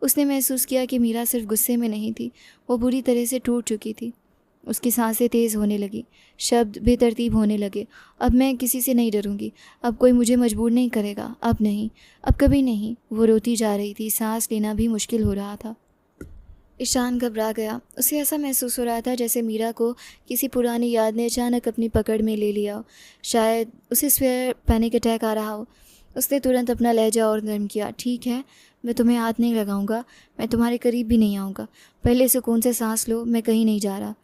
उसने महसूस किया कि मीरा सिर्फ गुस्से में नहीं थी, वो बुरी तरह से टूट चुकी थी। उसकी सांसें तेज़ होने लगी, शब्द बेतरतीब होने लगे। अब मैं किसी से नहीं डरूंगी, अब कोई मुझे मजबूर नहीं करेगा, अब नहीं, अब कभी नहीं। वो रोती जा रही थी, सांस लेना भी मुश्किल हो रहा था। ईशान घबरा गया। उसे ऐसा महसूस हो रहा था जैसे मीरा को किसी पुरानी याद ने अचानक अपनी पकड़ में ले लिया हो। शायद उसे स्वयं पैनिक अटैक आ रहा हो। उसने तुरंत अपना लहजा और नरम किया। ठीक है, मैं तुम्हें हाथ नहीं लगाऊंगा, मैं तुम्हारे करीब भी नहीं आऊँगा। पहले सुकून से सांस लो, मैं कहीं नहीं जा रहा।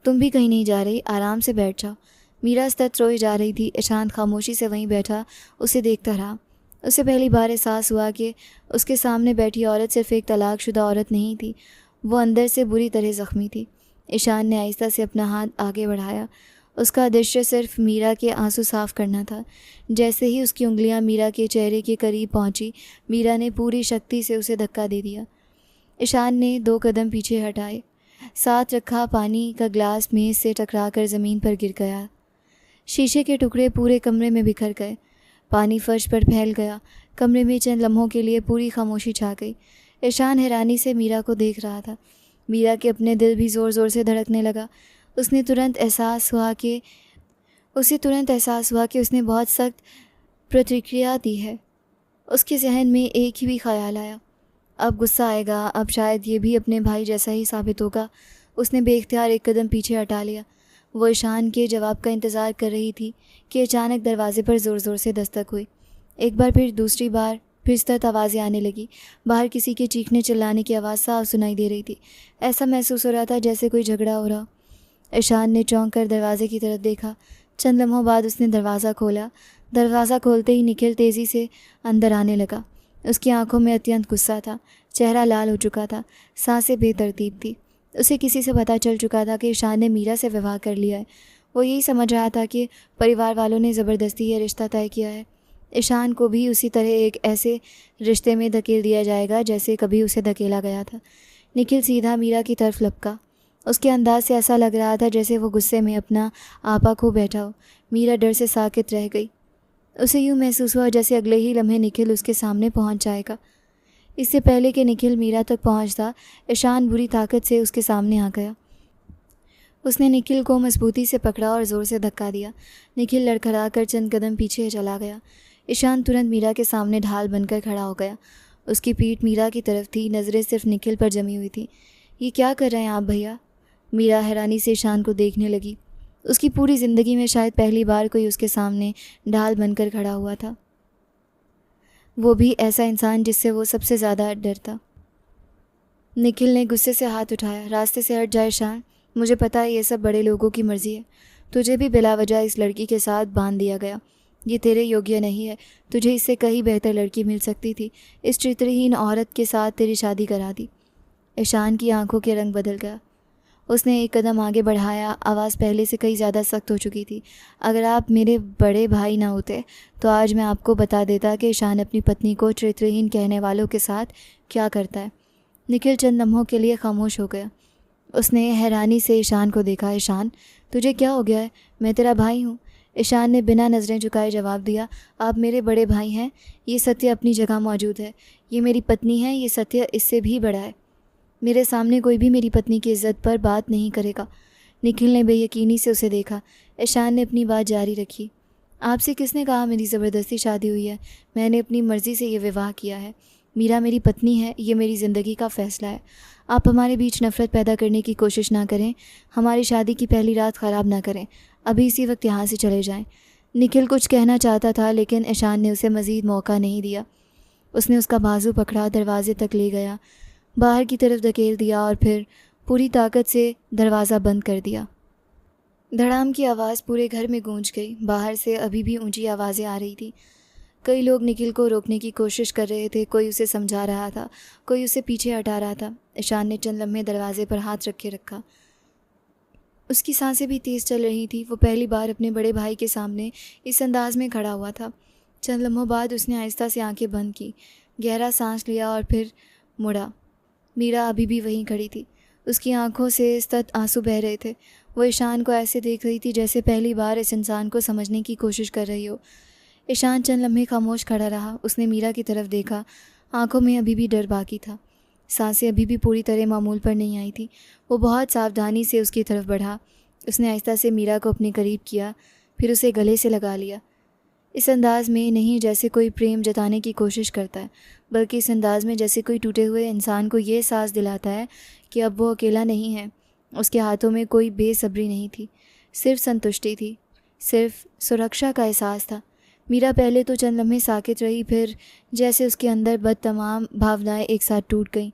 तुम भी कहीं नहीं जा रही, आराम से बैठ जाओ। मीरा सतत रोई जा रही थी। ईशान खामोशी से वहीं बैठा उसे देखता रहा। उसे पहली बार एहसास हुआ कि उसके सामने बैठी औरत सिर्फ एक तलाकशुदा औरत नहीं थी, वो अंदर से बुरी तरह ज़ख्मी थी। ईशान ने आहिस्ता से अपना हाथ आगे बढ़ाया। उसका उद्देश्य सिर्फ मीरा के आंसू साफ करना था। जैसे ही उसकी उंगलियां मीरा के चेहरे के करीब पहुंची, मीरा ने पूरी शक्ति से उसे धक्का दे दिया। ईशान ने 2 कदम पीछे हटाए। साथ रखा पानी का ग्लास मेज़ से टकराकर ज़मीन पर गिर गया। शीशे के टुकड़े पूरे कमरे में बिखर गए। पानी फर्श पर फैल गया। कमरे में चंद लम्हों के लिए पूरी खामोशी छा गई। ईशान हैरानी से मीरा को देख रहा था। मीरा के अपने दिल भी ज़ोर ज़ोर से धड़कने लगा। उसे तुरंत एहसास हुआ कि उसने बहुत सख्त प्रतिक्रिया दी है। उसके जहन में एक ही भी ख्याल आया, अब गुस्सा आएगा, अब शायद ये भी अपने भाई जैसा ही साबित होगा। उसने बेख्तियार 1 कदम पीछे हटा लिया। वो ईशान के जवाब का इंतज़ार कर रही थी कि अचानक दरवाजे पर ज़ोर ज़ोर से दस्तक हुई। एक बार फिर, दूसरी बार, फिर सतत आवाज़ें आने लगी। बाहर किसी के चीखने चिल्लाने की आवाज़ साफ सुनाई दे रही थी। ऐसा महसूस हो रहा था जैसे कोई झगड़ा हो रहा। ईशान ने चौंक कर दरवाजे की तरफ देखा। चंद लम्हों बाद उसने दरवाज़ा खोला। दरवाज़ा खोलते ही निखिल तेज़ी से अंदर आने लगा। उसकी आंखों में अत्यंत गुस्सा था। चेहरा लाल हो चुका था, सांसें बेतरतीब थी। उसे किसी से पता चल चुका था कि ईशान ने मीरा से विवाह कर लिया है। वो यही समझ रहा था कि परिवार वालों ने ज़बरदस्ती ये रिश्ता तय किया है। ईशान को भी उसी तरह एक ऐसे रिश्ते में धकेल दिया जाएगा जैसे कभी उसे धकेला गया था। निखिल सीधा मीरा की तरफ लपका। उसके अंदाज से ऐसा लग रहा था जैसे वो गुस्से में अपना आपा खो बैठा हो। मीरा डर से साकित रह गई। उसे यूँ महसूस हुआ जैसे अगले ही लम्हे निखिल उसके सामने पहुंच जाएगा। इससे पहले कि निखिल मीरा तक पहुंचता, ईशान बुरी ताकत से उसके सामने आ गया। उसने निखिल को मजबूती से पकड़ा और ज़ोर से धक्का दिया। निखिल लड़खड़ा कर चंद कदम पीछे चला गया। ईशान तुरंत मीरा के सामने ढाल बनकर खड़ा हो गया। उसकी पीठ मीरा की तरफ थी, नज़रें सिर्फ निखिल पर जमी हुई थी। ये क्या कर रहे हैं आप भैया? मीरा हैरानी से ईशान को देखने लगी। उसकी पूरी ज़िंदगी में शायद पहली बार कोई उसके सामने ढाल बनकर खड़ा हुआ था, वो भी ऐसा इंसान जिससे वो सबसे ज़्यादा डरता। निखिल ने गुस्से से हाथ उठाया। रास्ते से हट जाए ईशान, मुझे पता है ये सब बड़े लोगों की मर्ज़ी है। तुझे भी बिला वजह इस लड़की के साथ बांध दिया गया। ये तेरे योग्य नहीं है। तुझे इससे कहीं बेहतर लड़की मिल सकती थी। इस चरित्रहीन औरत के साथ तेरी शादी करा दी। ईशान की आंखों के रंग बदल गया। उसने 1 कदम आगे बढ़ाया। आवाज़ पहले से कहीं ज़्यादा सख्त हो चुकी थी। अगर आप मेरे बड़े भाई ना होते तो आज मैं आपको बता देता कि ईशान अपनी पत्नी को चरित्रहीन कहने वालों के साथ क्या करता है। निखिल चंद लम्हों के लिए खामोश हो गया। उसने हैरानी से ईशान को देखा। ईशान, तुझे क्या हो गया है? मैं तेरा भाई हूँ। ईशान ने बिना नज़रें झुकाए जवाब दिया। आप मेरे बड़े भाई हैं, ये सत्य अपनी जगह मौजूद है। ये मेरी पत्नी है, ये सत्य इससे भी बड़ा है। मेरे सामने कोई भी मेरी पत्नी की इज्जत पर बात नहीं करेगा। निखिल ने बेयकीनी से उसे देखा। ईशान ने अपनी बात जारी रखी। आपसे किसने कहा मेरी ज़बरदस्ती शादी हुई है? मैंने अपनी मर्ज़ी से ये विवाह किया है। मीरा मेरी पत्नी है, ये मेरी ज़िंदगी का फ़ैसला है। आप हमारे बीच नफ़रत पैदा करने की कोशिश ना करें, हमारी शादी की पहली रात ख़राब ना करें। अभी इसी वक्त यहाँ से चले जाएं। निखिल कुछ कहना चाहता था लेकिन ईशान ने उसे मज़ीद मौका नहीं दिया। उसने उसका बाजू पकड़ा, दरवाजे तक ले गया, बाहर की तरफ धकेल दिया और फिर पूरी ताकत से दरवाज़ा बंद कर दिया। धड़ाम की आवाज़ पूरे घर में गूंज गई। बाहर से अभी भी ऊंची आवाज़ें आ रही थी। कई लोग निखिल को रोकने की कोशिश कर रहे थे। कोई उसे समझा रहा था, कोई उसे पीछे हटा रहा था। ईशान ने चंद लम्हे दरवाजे पर हाथ रखा। उसकी सांसें भी तेज़ चल रही थी। वो पहली बार अपने बड़े भाई के सामने इस अंदाज में खड़ा हुआ था। चंद लम्हों बाद उसने आहिस्ता से आंखें बंद की, गहरा सांस लिया और फिर मुड़ा। मीरा अभी भी वहीं खड़ी थी। उसकी आंखों से सतत आंसू बह रहे थे। वो ईशान को ऐसे देख रही थी जैसे पहली बार इस इंसान को समझने की कोशिश कर रही हो। ईशान चंद लम्हे खामोश खड़ा रहा। उसने मीरा की तरफ देखा। आंखों में अभी भी डर बाकी था। सांसें अभी भी पूरी तरह मामूल पर नहीं आई थी। वो बहुत सावधानी से उसकी तरफ बढ़ा। उसने आहिस्ता से मीरा को अपने करीब किया, फिर उसे गले से लगा लिया। इस अंदाज़ में नहीं जैसे कोई प्रेम जताने की कोशिश करता है, बल्कि इस अंदाज़ में जैसे कोई टूटे हुए इंसान को ये एहसास दिलाता है कि अब वो अकेला नहीं है। उसके हाथों में कोई बेसब्री नहीं थी, सिर्फ संतुष्टि थी, सिर्फ सुरक्षा का एहसास था। मीरा पहले तो चंद लम्हे साकित रही, फिर जैसे उसके अंदर बद तमाम भावनाएं एक साथ टूट गईं।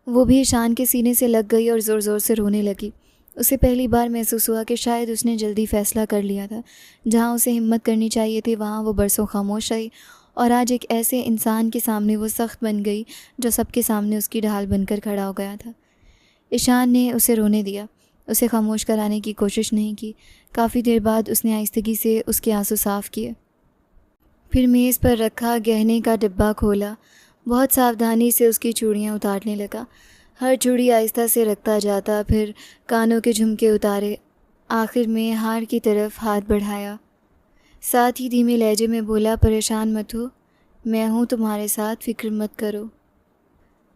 वो भी ईशान के सीने से लग गई और ज़ोर ज़ोर से रोने लगी। उसे पहली बार महसूस हुआ कि शायद उसने जल्दी फ़ैसला कर लिया था। जहाँ उसे हिम्मत करनी चाहिए थी वहाँ वो बरसों खामोश रही, और आज एक ऐसे इंसान के सामने वो सख्त बन गई जो सबके सामने उसकी ढाल बनकर खड़ा हो गया था। ईशान ने उसे रोने दिया, उसे खामोश कराने की कोशिश नहीं की। काफ़ी देर बाद उसने आहिस्तगी से उसके आंसू साफ़ किए। फिर मेज़ पर रखा गहने का डिब्बा खोला, बहुत सावधानी से उसकी चूड़ियाँ उतारने लगा। हर चूड़ी आहिस्ता से रखता जाता, फिर कानों के झुमके उतारे, आखिर में हार की तरफ हाथ बढ़ाया। साथ ही धीमे लहजे में बोला, परेशान मत हो, मैं हूँ तुम्हारे साथ, फ़िक्र मत करो।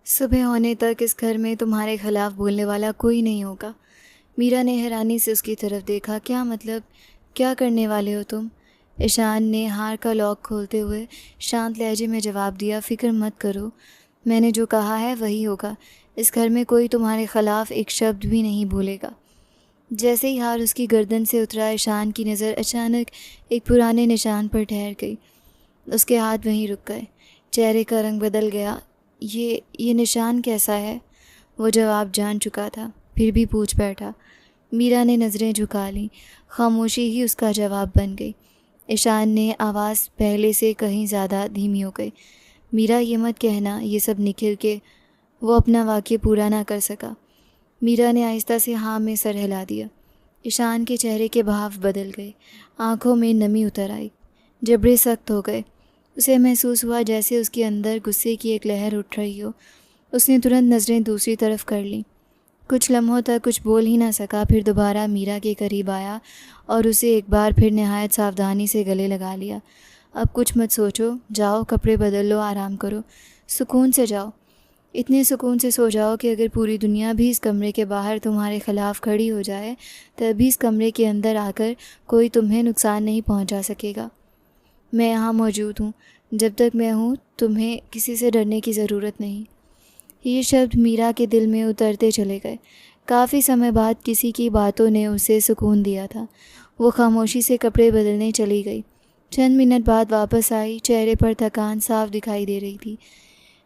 सुबह होने तक इस घर में तुम्हारे खिलाफ़ बोलने वाला कोई नहीं होगा। मीरा ने हैरानी से उसकी तरफ देखा। क्या मतलब, क्या करने वाले हो तुम? ईशान ने हार का लॉक खोलते हुए शांत लहजे में जवाब दिया, फ़िक्र मत करो, मैंने जो कहा है वही होगा। इस घर में कोई तुम्हारे ख़िलाफ़ एक शब्द भी नहीं बोलेगा। जैसे ही हार उसकी गर्दन से उतरा, ईशान की नज़र अचानक एक पुराने निशान पर ठहर गई। उसके हाथ वहीं रुक गए, चेहरे का रंग बदल गया। ये निशान कैसा है? वो जवाब जान चुका था, फिर भी पूछ बैठा। मीरा ने नज़रें झुका लीं, खामोशी ही उसका जवाब बन गई। ईशान ने आवाज़ पहले से कहीं ज़्यादा धीमी हो गई। मीरा, ये मत कहना ये सब निखिल के, वो अपना वाक्य पूरा ना कर सका। मीरा ने आहिस्ता से हाँ में सर हिला दिया। ईशान के चेहरे के भाव बदल गए, आंखों में नमी उतर आई, जबड़े सख्त हो गए। उसे महसूस हुआ जैसे उसके अंदर गुस्से की एक लहर उठ रही हो। उसने तुरंत नज़रें दूसरी तरफ कर लीं। कुछ लम्हों तक कुछ बोल ही ना सका, फिर दोबारा मीरा के करीब आया और उसे एक बार फिर नहायत सावधानी से गले लगा लिया। अब कुछ मत सोचो, जाओ कपड़े बदल लो, आराम करो, सुकून से जाओ। इतने सुकून से सो जाओ कि अगर पूरी दुनिया भी इस कमरे के बाहर तुम्हारे ख़िलाफ़ खड़ी हो जाए, तभी इस कमरे के अंदर आकर कोई तुम्हें नुकसान नहीं पहुंचा सकेगा। मैं यहाँ मौजूद हूँ, जब तक मैं हूँ तुम्हें किसी से डरने की ज़रूरत नहीं। ये शब्द मीरा के दिल में उतरते चले गए। काफ़ी समय बाद किसी की बातों ने उसे सुकून दिया था। वो खामोशी से कपड़े बदलने चली गई। चंद मिनट बाद वापस आई, चेहरे पर थकान साफ दिखाई दे रही थी।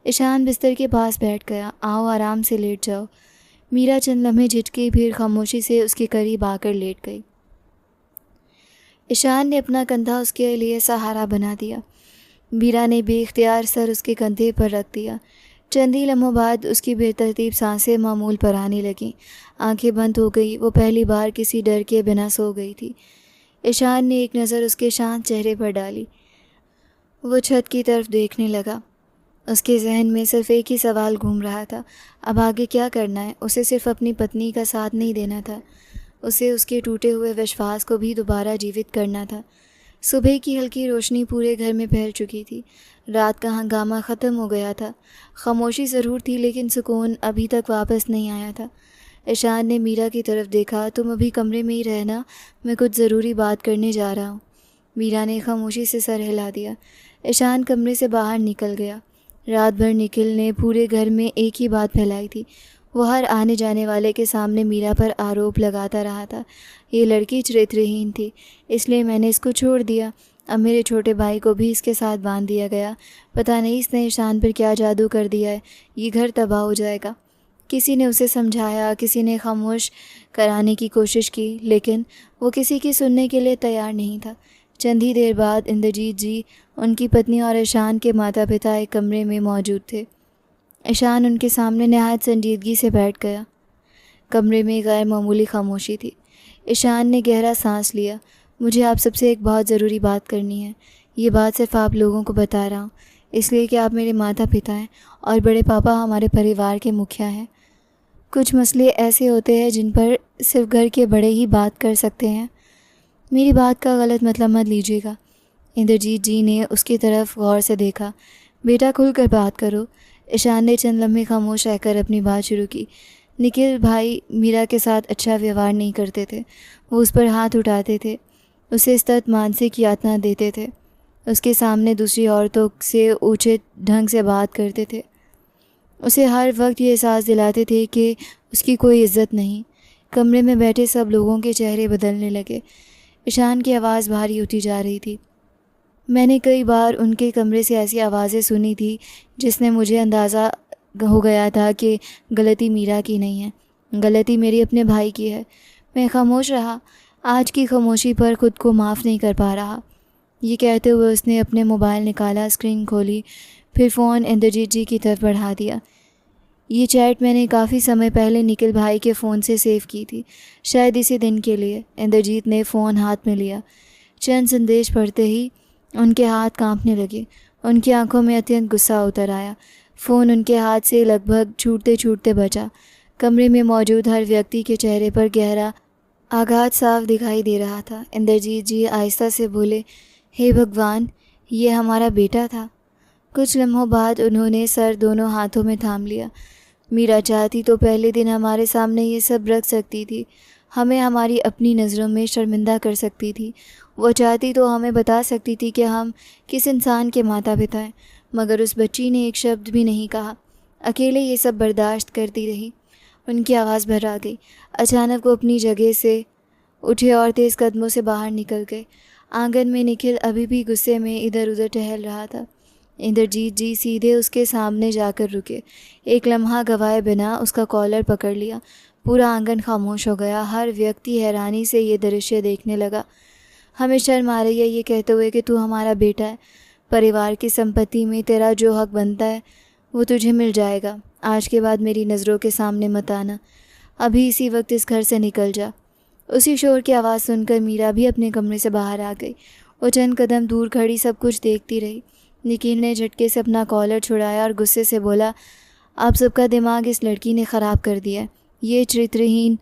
ईशान बिस्तर के पास बैठ गया। आओ आराम से लेट जाओ। मीरा चंद लम्हे झिझकी, फिर खामोशी से उसके करीब आकर लेट गई। ईशान ने अपना कंधा उसके लिए सहारा बना दिया। मीरा ने बेख्तियार सर उसके कंधे पर रख दिया। चंद ही लम्हों बाद उसकी बेतरतीब सांसें मामूल पर आने लगीं। आंखें बंद हो गई। वो पहली बार किसी डर के बिना सो गई थी। ईशान ने एक नज़र उसके शांत चेहरे पर डाली। वो छत की तरफ देखने लगा। उसके जहन में सिर्फ एक ही सवाल घूम रहा था, अब आगे क्या करना है। उसे सिर्फ अपनी पत्नी का साथ नहीं देना था, उसे उसके टूटे हुए विश्वास को भी दोबारा जीवित करना था। सुबह की हल्की रोशनी पूरे घर में फैल चुकी थी। रात का हंगामा ख़त्म हो गया था। खामोशी ज़रूर थी, लेकिन सुकून अभी तक वापस नहीं आया था। ईशान ने मीरा की तरफ देखा। तुम अभी कमरे में ही रहना, मैं कुछ ज़रूरी बात करने जा रहा हूँ। मीरा ने खामोशी से सर हिला दिया। ईशान कमरे से बाहर निकल गया। रात भर निखिल ने पूरे घर में एक ही बात फैलाई थी। वो हर आने जाने वाले के सामने मीरा पर आरोप लगाता रहा था। ये लड़की चरित्रहीन थी, इसलिए मैंने इसको छोड़ दिया। अब मेरे छोटे भाई को भी इसके साथ बांध दिया गया। पता नहीं इसने ईशान पर क्या जादू कर दिया है, ये घर तबाह हो जाएगा। किसी ने उसे समझाया, किसी ने खामोश कराने की कोशिश की, लेकिन वो किसी की सुनने के लिए तैयार नहीं था। चंद ही देर बाद इंद्रजीत जी, उनकी पत्नी और ईशान के माता पिता एक कमरे में मौजूद थे। ईशान उनके सामने नहायत संजीदगी से बैठ गया। कमरे में गैर मामूली खामोशी थी। ईशान ने गहरा सांस लिया। मुझे आप सबसे एक बहुत ज़रूरी बात करनी है। ये बात सिर्फ आप लोगों को बता रहा हूँ, इसलिए कि आप मेरे माता पिता हैं और बड़े पापा हमारे परिवार के मुखिया हैं। कुछ मसले ऐसे होते हैं जिन पर सिर्फ घर के बड़े ही बात कर सकते हैं। मेरी बात का गलत मतलब मत लीजिएगा। इंद्रजीत जी ने उसकी तरफ गौर से देखा। बेटा खुलकर बात करो। ईशान ने चंद लम्हे खामोश रहकर अपनी बात शुरू की। निखिल भाई मीरा के साथ अच्छा व्यवहार नहीं करते थे। वो उस पर हाथ उठाते थे, उसे सख्त मानसिक यातना देते थे। उसके सामने दूसरी औरतों से ऊंचे ढंग से बात करते थे। उसे हर वक्त ये एहसास दिलाते थे कि उसकी कोई इज्जत नहीं। कमरे में बैठे सब लोगों के चेहरे बदलने लगे। ईशान की आवाज़ भारी होती जा रही थी। मैंने कई बार उनके कमरे से ऐसी आवाज़ें सुनी थी जिसने मुझे अंदाज़ा हो गया था कि गलती मीरा की नहीं है, गलती मेरी अपने भाई की है। मैं खामोश रहा, आज की खामोशी पर ख़ुद को माफ़ नहीं कर पा रहा। ये कहते हुए उसने अपने मोबाइल निकाला, स्क्रीन खोली, फिर फ़ोन इंद्रजीत जी की तरफ बढ़ा दिया। ये चैट मैंने काफ़ी समय पहले निखिल भाई के फ़ोन से सेव की थी, शायद इसी दिन के लिए। इंद्रजीत ने फ़ोन हाथ में लिया। चंद संदेश पढ़ते ही उनके हाथ कांपने लगे। उनकी आंखों में अत्यंत गुस्सा उतर आया। फ़ोन उनके हाथ से लगभग छूटते छूटते बचा। कमरे में मौजूद हर व्यक्ति के चेहरे पर गहरा आघात साफ दिखाई दे रहा था। इंद्रजीत जी आहिस्ता से बोले, हे भगवान, ये हमारा बेटा था। कुछ लम्हों बाद उन्होंने सर दोनों हाथों में थाम लिया। मीरा चाहती तो पहले दिन हमारे सामने ये सब रख सकती थी, हमें हमारी अपनी नज़रों में शर्मिंदा कर सकती थी। वो चाहती तो हमें बता सकती थी कि हम किस इंसान के माता पिता हैं, मगर उस बच्ची ने एक शब्द भी नहीं कहा। अकेले ये सब बर्दाश्त करती रही। उनकी आवाज़ भर आ गई। अचानक वो अपनी जगह से उठे और तेज़ कदमों से बाहर निकल गए। आंगन में निखिल अभी भी गुस्से में इधर उधर टहल रहा था। इंद्रजीत जी सीधे उसके सामने जाकर रुके। एक लम्हा गवाए बिना उसका कॉलर पकड़ लिया। पूरा आंगन खामोश हो गया। हर व्यक्ति हैरानी से ये दृश्य देखने लगा। हमें शर्म आ रही है ये कहते हुए कि तू हमारा बेटा है, परिवार की संपत्ति में तेरा जो हक बनता है वो तुझे मिल जाएगा। आज के बाद मेरी नज़रों के सामने मत आना, अभी इसी वक्त इस घर से निकल जा। उसी शोर की आवाज़ सुनकर मीरा भी अपने कमरे से बाहर आ गई। वो चंद कदम दूर खड़ी सब कुछ देखती रही। निखिल ने झटके से अपना कॉलर छुड़ाया और गुस्से से बोला, आप सबका दिमाग इस लड़की ने ख़राब कर दिया है, ये चरित्रहीन।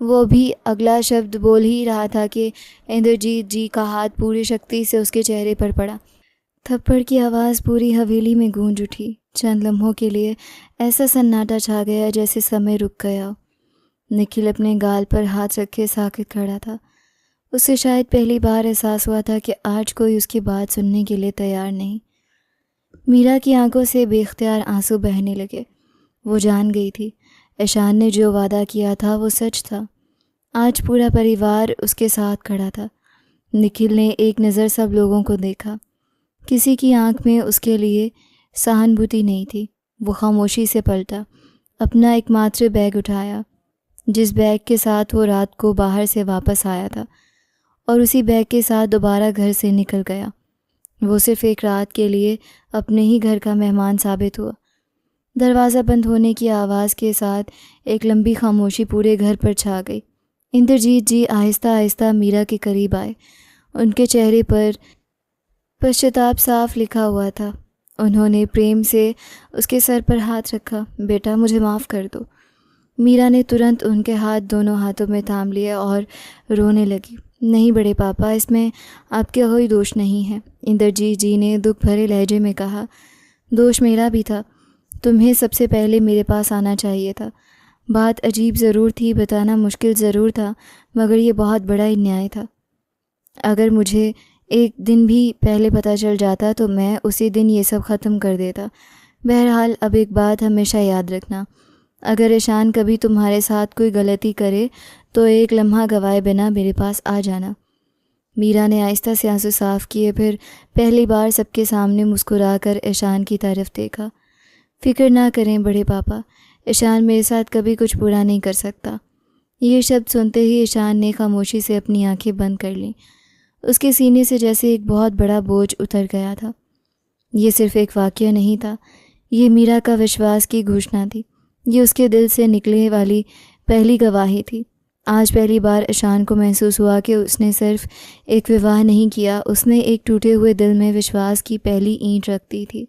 वो भी अगला शब्द बोल ही रहा था कि इंद्रजीत जी का हाथ पूरी शक्ति से उसके चेहरे पर पड़ा। थप्पड़ की आवाज़ पूरी हवेली में गूंज उठी। चंद लम्हों के लिए ऐसा सन्नाटा छा गया जैसे समय रुक गया। निखिल अपने गाल पर हाथ रखे साकित खड़ा था। उसे शायद पहली बार एहसास हुआ था कि आज कोई उसकी बात सुनने के लिए तैयार नहीं। मीरा की आंखों से बेख्तियार आंसू बहने लगे। वो जान गई थी ईशान ने जो वादा किया था वो सच था। आज पूरा परिवार उसके साथ खड़ा था। निखिल ने एक नज़र सब लोगों को देखा। किसी की आंख में उसके लिए सहानुभूति नहीं थी। वो खामोशी से पलटा, अपना एकमात्र बैग उठाया, जिस बैग के साथ वो रात को बाहर से वापस आया था, और उसी बैग के साथ दोबारा घर से निकल गया। वो सिर्फ एक रात के लिए अपने ही घर का मेहमान साबित हुआ। दरवाज़ा बंद होने की आवाज़ के साथ एक लंबी खामोशी पूरे घर पर छा गई। इंद्रजीत जी आहिस्ता आहिस्ता मीरा के करीब आए। उनके चेहरे पर पश्चाताप साफ लिखा हुआ था। उन्होंने प्रेम से उसके सर पर हाथ रखा। बेटा, मुझे माफ़ कर दो। मीरा ने तुरंत उनके हाथ दोनों हाथों में थाम लिए और रोने लगी। नहीं बड़े पापा, इसमें आपका कोई दोष नहीं है। इंद्रजीत जी ने दुख भरे लहजे में कहा, दोष मेरा भी था। तुम्हें सबसे पहले मेरे पास आना चाहिए था। बात अजीब ज़रूर थी, बताना मुश्किल ज़रूर था, मगर ये बहुत बड़ा अन्याय था। अगर मुझे एक दिन भी पहले पता चल जाता तो मैं उसी दिन ये सब ख़त्म कर देता। बहरहाल, अब एक बात हमेशा याद रखना, अगर ईशान कभी तुम्हारे साथ कोई गलती करे तो एक लम्हा गवाए बिना मेरे पास आ जाना। मीरा ने आहिस्ता से आंसू साफ़ किए, फिर पहली बार सबके सामने मुस्कुराकर ईशान की तरफ देखा। फ़िक्र ना करें बड़े पापा, ईशान मेरे साथ कभी कुछ बुरा नहीं कर सकता। ये शब्द सुनते ही ईशान ने खामोशी से अपनी आंखें बंद कर लीं। उसके सीने से जैसे एक बहुत बड़ा बोझ उतर गया था। ये सिर्फ़ एक वाक़या नहीं था, ये मीरा का विश्वास की घोषणा थी। ये उसके दिल से निकलने वाली पहली गवाही थी। आज पहली बार ईशान को महसूस हुआ कि उसने सिर्फ एक विवाह नहीं किया, उसने एक टूटे हुए दिल में विश्वास की पहली ईंट रख दी थी।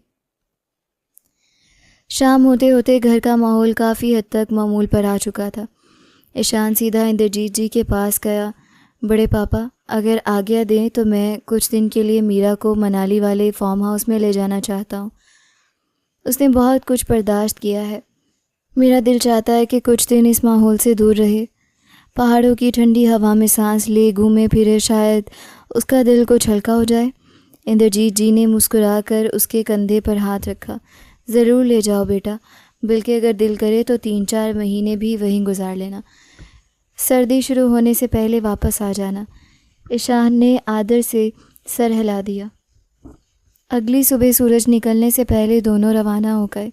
शाम होते होते घर का माहौल काफ़ी हद तक मामूल पर आ चुका था। ईशान सीधा इंद्रजीत जी के पास गया। बड़े पापा, अगर आज्ञा दें तो मैं कुछ दिन के लिए मीरा को मनाली वाले फार्म हाउस में ले जाना चाहता हूँ। उसने बहुत कुछ बर्दाश्त किया है। मेरा दिल चाहता है कि कुछ दिन इस माहौल से दूर रहे, पहाड़ों की ठंडी हवा में सांस ले, घूमे फिरे, शायद उसका दिल कुछ हल्का हो जाए। इंद्रजीत जी ने मुस्कुराकर उसके कंधे पर हाथ रखा। ज़रूर ले जाओ बेटा, बल्कि अगर दिल करे तो 3-4 महीने भी वहीं गुजार लेना। सर्दी शुरू होने से पहले वापस आ जाना। ईशान ने आदर से सर हिला दिया। अगली सुबह सूरज निकलने से पहले दोनों रवाना हो गए।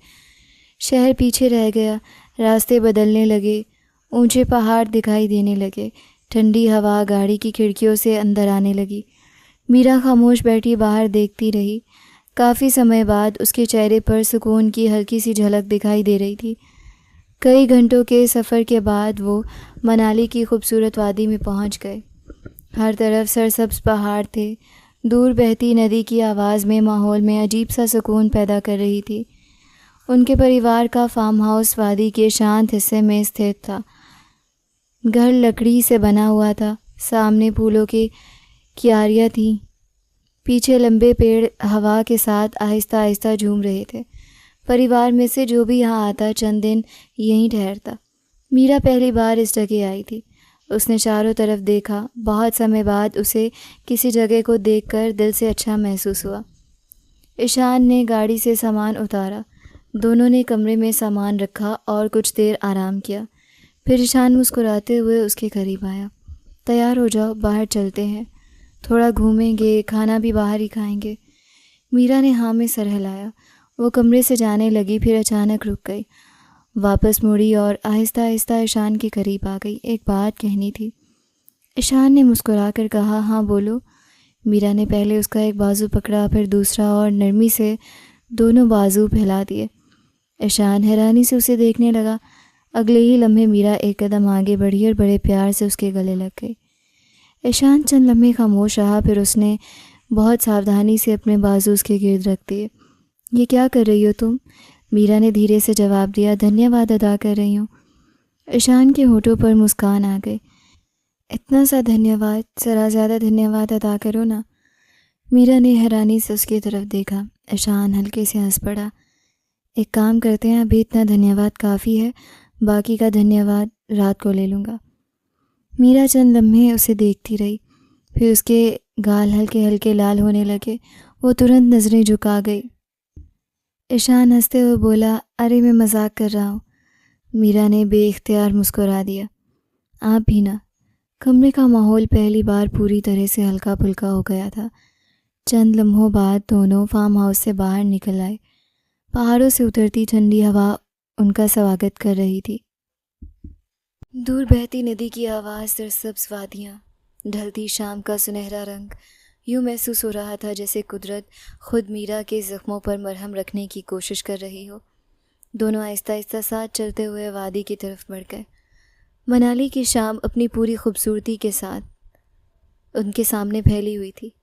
शहर पीछे रह गया, रास्ते बदलने लगे, ऊंचे पहाड़ दिखाई देने लगे, ठंडी हवा गाड़ी की खिड़कियों से अंदर आने लगी। मीरा खामोश बैठी बाहर देखती रही। काफ़ी समय बाद उसके चेहरे पर सुकून की हल्की सी झलक दिखाई दे रही थी। कई घंटों के सफ़र के बाद वो मनाली की खूबसूरत वादी में पहुंच गए। हर तरफ सरसब्ज पहाड़ थे। दूर बहती नदी की आवाज़ में माहौल में अजीब सा सुकून पैदा कर रही थी। उनके परिवार का फार्म हाउस वादी के शांत हिस्से में स्थित था। घर लकड़ी से बना हुआ था। सामने फूलों की क्यारियाँ थीं। पीछे लंबे पेड़ हवा के साथ आहिस्ता आहिस्ता झूम रहे थे। परिवार में से जो भी यहाँ आता चंद दिन यहीं ठहरता। मीरा पहली बार इस जगह आई थी। उसने चारों तरफ देखा। बहुत समय बाद उसे किसी जगह को देखकर दिल से अच्छा महसूस हुआ। ईशान ने गाड़ी से सामान उतारा। दोनों ने कमरे में सामान रखा और कुछ देर आराम किया। फिर ईशान मुस्कुराते हुए उसके करीब आया। तैयार हो जाओ, बाहर चलते हैं, थोड़ा घूमेंगे, खाना भी बाहर ही खाएंगे। मीरा ने हाँ में सर हिलाया। वो कमरे से जाने लगी, फिर अचानक रुक गई, वापस मुड़ी और आहिस्ता आहिस्ता ईशान के करीब आ गई। एक बात कहनी थी। ईशान ने मुस्कुराकर कहा, हाँ बोलो। मीरा ने पहले उसका एक बाजू पकड़ा, फिर दूसरा, और नरमी से दोनों बाजू फैला दिए। ईशान हैरानी से उसे देखने लगा। अगले ही लम्हे मीरा एक कदम आगे बढ़ी और बड़े प्यार से उसके गले लग गई। ईशान चंद लम्हे खामोश रहा, फिर उसने बहुत सावधानी से अपने बाजू उसके गिर्द रख दिए। ये क्या कर रही हो तुम? मीरा ने धीरे से जवाब दिया, धन्यवाद अदा कर रही हूँ। ईशान के होठों पर मुस्कान आ गई। इतना सा धन्यवाद? ज़रा ज़्यादा धन्यवाद अदा करो ना। मीरा ने हैरानी से उसकी तरफ देखा। ईशान हल्के से हंस पड़ा। एक काम करते हैं, अभी इतना धन्यवाद काफ़ी है, बाकी का धन्यवाद रात को ले लूँगा। मीरा चंद लम्हे उसे देखती रही, फिर उसके गाल हल्के हल्के लाल होने लगे। वो तुरंत नज़रें झुका गई। ईशान हंसते हुए बोला, अरे मैं मजाक कर रहा हूँ। मीरा ने बेइख्तियार मुस्कुरा दिया। आप भी ना। कमरे का माहौल पहली बार पूरी तरह से हल्का फुल्का हो गया था। चंद लम्हों बाद दोनों फार्म हाउस से बाहर निकल आए। पहाड़ों से उतरती ठंडी हवा उनका स्वागत कर रही थी। दूर बहती नदी की आवाज़, सरसब्ज वादियाँ, ढलती शाम का सुनहरा रंग, यूँ महसूस हो रहा था जैसे कुदरत खुद मीरा के ज़ख्मों पर मरहम रखने की कोशिश कर रही हो। दोनों आहिस्ता आहिस्ता साथ चलते हुए वादी की तरफ बढ़ गए। मनाली की शाम अपनी पूरी खूबसूरती के साथ उनके सामने फैली हुई थी।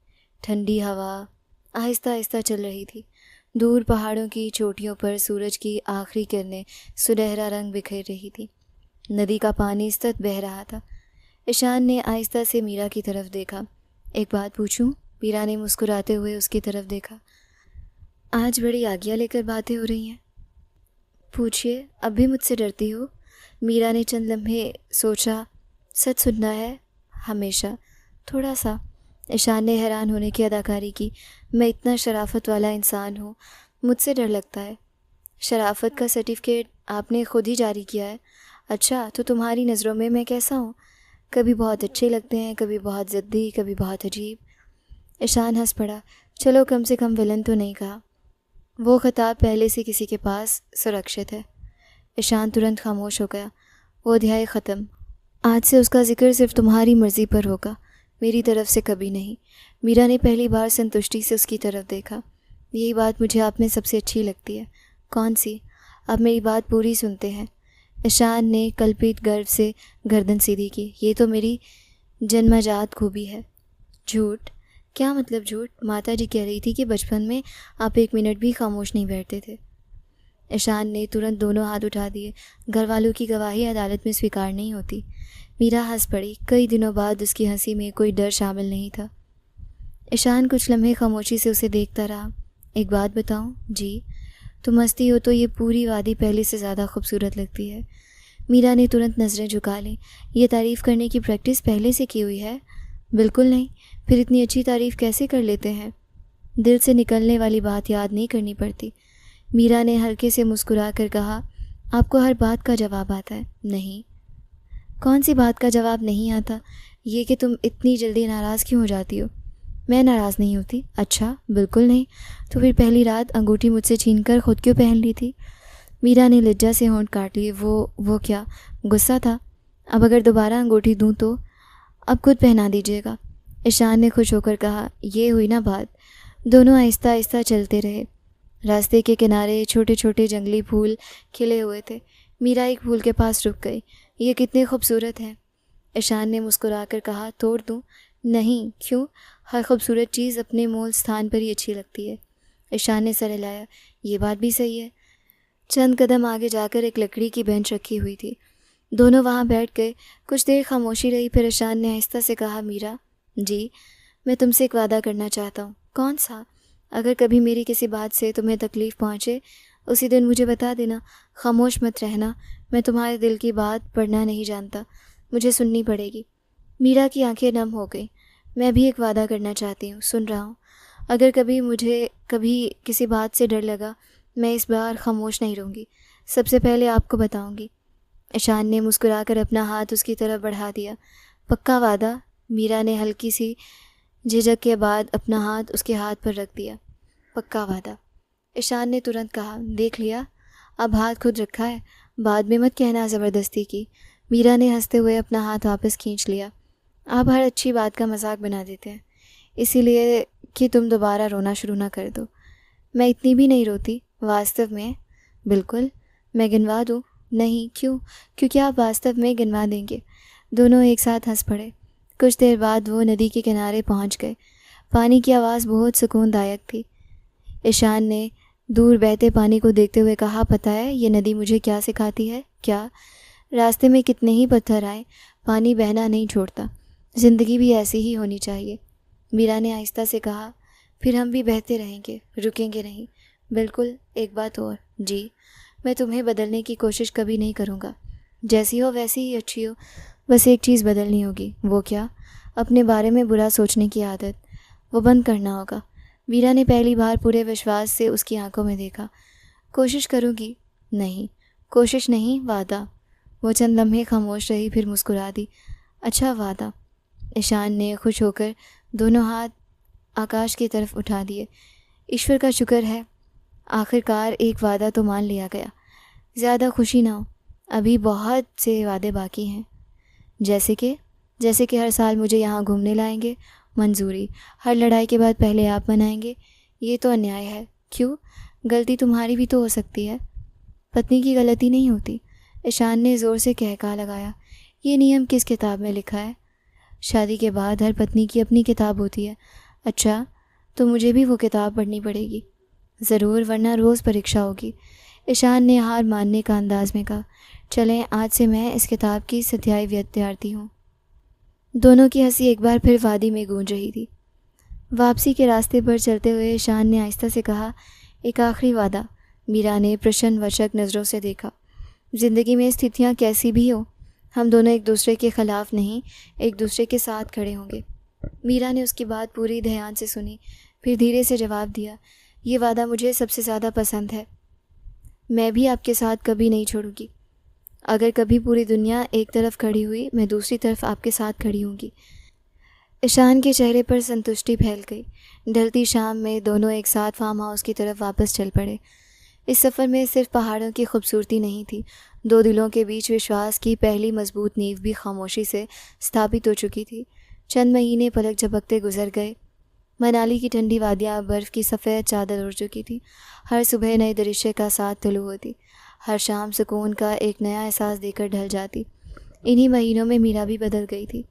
ठंडी हवा आहिस्ता आहिस्ता चल रही थी। दूर पहाड़ों की चोटियों पर सूरज की आखिरी किरणें सुनहरा रंग बिखेर रही थी। नदी का पानी सतत बह रहा था। ईशान ने आहिस्ता से मीरा की तरफ देखा। एक बात पूछूं? मीरा ने मुस्कुराते हुए उसकी तरफ देखा। आज बड़ी आज्ञा लेकर बातें हो रही हैं। पूछिए, अब भी मुझसे डरती हो? मीरा ने चंद लम्हे सोचा। सच सुनना है? हमेशा। थोड़ा सा। ईशान ने हैरान होने की अदाकारी की। मैं इतना शराफत वाला इंसान हूँ, मुझसे डर लगता है। शराफत का सर्टिफिकेट आपने खुद ही जारी किया है? अच्छा, तो तुम्हारी नज़रों में मैं कैसा हूँ? कभी बहुत अच्छे लगते हैं, कभी बहुत ज़िद्दी, कभी बहुत अजीब। ईशान हंस पड़ा। चलो, कम से कम विलन तो नहीं कहा। वो खिताब पहले से किसी के पास सुरक्षित है। ईशान तुरंत खामोश हो गया। वो अध्याय ख़त्म। आज से उसका जिक्र सिर्फ तुम्हारी मर्ज़ी पर होगा, मेरी तरफ से कभी नहीं। मीरा ने पहली बार संतुष्टि से उसकी तरफ देखा। यही बात मुझे आप में सबसे अच्छी लगती है। कौन सी? आप मेरी बात पूरी सुनते हैं। ईशान ने कल्पित गर्व से गर्दन सीधी की। ये तो मेरी जन्मजात खूबी है। झूठ? क्या मतलब झूठ? माता जी कह रही थी कि बचपन में आप एक मिनट भी खामोश नहीं बैठते थे। ईशान ने तुरंत दोनों हाथ उठा दिए। घर वालों की गवाही अदालत में स्वीकार नहीं होती। मीरा हंस पड़ी। कई दिनों बाद उसकी हंसी में कोई डर शामिल नहीं था। ईशान कुछ लम्हे खामोशी से उसे देखता रहा। एक बात बताऊं? जी। तुम हंसती हो तो ये पूरी वादी पहले से ज़्यादा खूबसूरत लगती है। मीरा ने तुरंत नज़रें झुका लीं। ये तारीफ़ करने की प्रैक्टिस पहले से की हुई है? बिल्कुल नहीं। फिर इतनी अच्छी तारीफ़ कैसे कर लेते हैं? दिल से निकलने वाली बात याद नहीं करनी पड़ती। मीरा ने हल्के से मुस्कुरा कर कहा, आपको हर बात का जवाब आता है? नहीं। कौन सी बात का जवाब नहीं आता? ये कि तुम इतनी जल्दी नाराज़ क्यों हो जाती हो? मैं नाराज़ नहीं होती। अच्छा, बिल्कुल नहीं। तो फिर पहली रात अंगूठी मुझसे छीन कर खुद क्यों पहन ली थी? मीरा ने लज्जा से होंठ काट लिए। वो क्या? गुस्सा था। अब अगर दोबारा अंगूठी दूँ तो? अब खुद पहना दीजिएगा। ईशान ने खुश होकर कहा। ये हुई ना बात। दोनों आहिस्ता आहिस्ता चलते रहे। रास्ते के किनारे छोटे छोटे जंगली फूल खिले हुए थे। मीरा एक फूल के पास रुक गई। ये कितने खूबसूरत हैं। ईशान ने मुस्कुरा कर कहा, तोड़ दूँ? नहीं। क्यों? हर खूबसूरत चीज़ अपने मूल स्थान पर ही अच्छी लगती है। ईशान ने सर हिलाया। ये बात भी सही है। चंद कदम आगे जाकर एक लकड़ी की बेंच रखी हुई थी। दोनों वहाँ बैठ गए। कुछ देर खामोशी रही। फिर ईशान ने आहिस्ता से कहा, मीरा जी, मैं तुमसे एक वादा करना चाहता हूँ। कौन सा? अगर कभी मेरी किसी बात से तुम्हें तकलीफ़ पहुँचे, उसी दिन मुझे बता देना। खामोश मत रहना। मैं तुम्हारे दिल की बात पढ़ना नहीं जानता, मुझे सुननी पड़ेगी। मीरा की आंखें नम हो गई। मैं भी एक वादा करना चाहती हूँ, सुन रहा हूँ। अगर मुझे कभी किसी बात से डर लगा, मैं इस बार खामोश नहीं रहूँगी। सबसे पहले आपको बताऊँगी। ईशान ने मुस्कुराकर अपना हाथ उसकी तरफ बढ़ा दिया। पक्का वादा? मीरा ने हल्की सी झिझक के बाद अपना हाथ उसके हाथ पर रख दिया। पक्का वादा। ईशान ने तुरंत कहा। देख लिया, अब हाथ खुद रखा है, बाद में मत कहना ज़बरदस्ती की। मीरा ने हंसते हुए अपना हाथ वापस खींच लिया। आप हर अच्छी बात का मजाक बना देते हैं, इसीलिए कि तुम दोबारा रोना शुरू ना कर दो। मैं इतनी भी नहीं रोती वास्तव में। बिल्कुल। मैं गिनवा दूँ? नहीं। क्यों? क्योंकि आप वास्तव में गिनवा देंगे। दोनों एक साथ हंस पड़े। कुछ देर बाद वो नदी के किनारे पहुंच गए। पानी की आवाज़ बहुत सुकूनदायक थी। ईशान ने दूर बहते पानी को देखते हुए कहा, पता है ये नदी मुझे क्या सिखाती है? क्या? रास्ते में कितने ही पत्थर आए, पानी बहना नहीं छोड़ता। ज़िंदगी भी ऐसी ही होनी चाहिए। मीरा ने आहिस्ता से कहा। फिर हम भी बहते रहेंगे, रुकेंगे नहीं। बिल्कुल। एक बात और। जी, मैं तुम्हें बदलने की कोशिश कभी नहीं करूँगा। जैसी हो वैसी ही अच्छी हो। बस एक चीज़ बदलनी होगी। वो क्या? अपने बारे में बुरा सोचने की आदत। वो बंद करना होगा। मीरा ने पहली बार पूरे विश्वास से उसकी आंखों में देखा। कोशिश करूँगी? नहीं, कोशिश नहीं, वादा। वो चंद लम्हे खामोश रही, फिर मुस्कुरा दी। अच्छा, वादा। ईशान ने खुश होकर दोनों हाथ आकाश की तरफ उठा दिए। ईश्वर का शुक्र है, आखिरकार एक वादा तो मान लिया गया। ज़्यादा खुशी ना हो, अभी बहुत से वादे बाकी हैं। जैसे कि हर साल मुझे यहाँ घूमने लाएंगे। मंजूरी। हर लड़ाई के बाद पहले आप मनाएंगे। ये तो अन्याय है। क्यों? गलती तुम्हारी भी तो हो सकती है। पत्नी की गलती नहीं होती। ईशान ने ज़ोर से कहका लगाया। ये नियम किस किताब में लिखा है? शादी के बाद हर पत्नी की अपनी किताब होती है। अच्छा, तो मुझे भी वो किताब पढ़नी पड़ेगी। ज़रूर, वरना रोज़ परीक्षा होगी। ईशान ने हार मानने का अंदाज में कहा। चलें, आज से मैं इस किताब की सत्याई विद्यार्थी हूँ। दोनों की हंसी एक बार फिर वादी में गूंज रही थी। वापसी के रास्ते पर चलते हुए ईशान ने आहिस्ता से कहा, एक आखिरी वादा। मीरा ने प्रश्नवाचक नज़रों से देखा। ज़िंदगी में स्थितियाँ कैसी भी हो, हम दोनों एक दूसरे के ख़िलाफ़ नहीं, एक दूसरे के साथ खड़े होंगे। मीरा ने उसकी बात पूरी ध्यान से सुनी, फिर धीरे से जवाब दिया। ये वादा मुझे सबसे ज़्यादा पसंद है। मैं भी आपके साथ कभी नहीं छोड़ूंगी। अगर कभी पूरी दुनिया एक तरफ खड़ी हुई, मैं दूसरी तरफ आपके साथ खड़ी होंगी। ईशान के चेहरे पर संतुष्टि फैल गई। ढलती शाम में दोनों एक साथ फार्म हाउस की तरफ वापस चल पड़े। इस सफ़र में सिर्फ पहाड़ों की खूबसूरती नहीं थी, दो दिलों के बीच विश्वास की पहली मजबूत नींव भी खामोशी से स्थापित हो चुकी थी। चंद महीने पलक झपकते गुजर गए। मनाली की ठंडी वादियाँ बर्फ़ की सफ़ेद चादर ओढ़ चुकी थी। हर सुबह नए दृश्य का साथ तुलू होती, हर शाम सुकून का एक नया एहसास देकर ढल जाती। इन्हीं महीनों में मीरा भी बदल गई थी।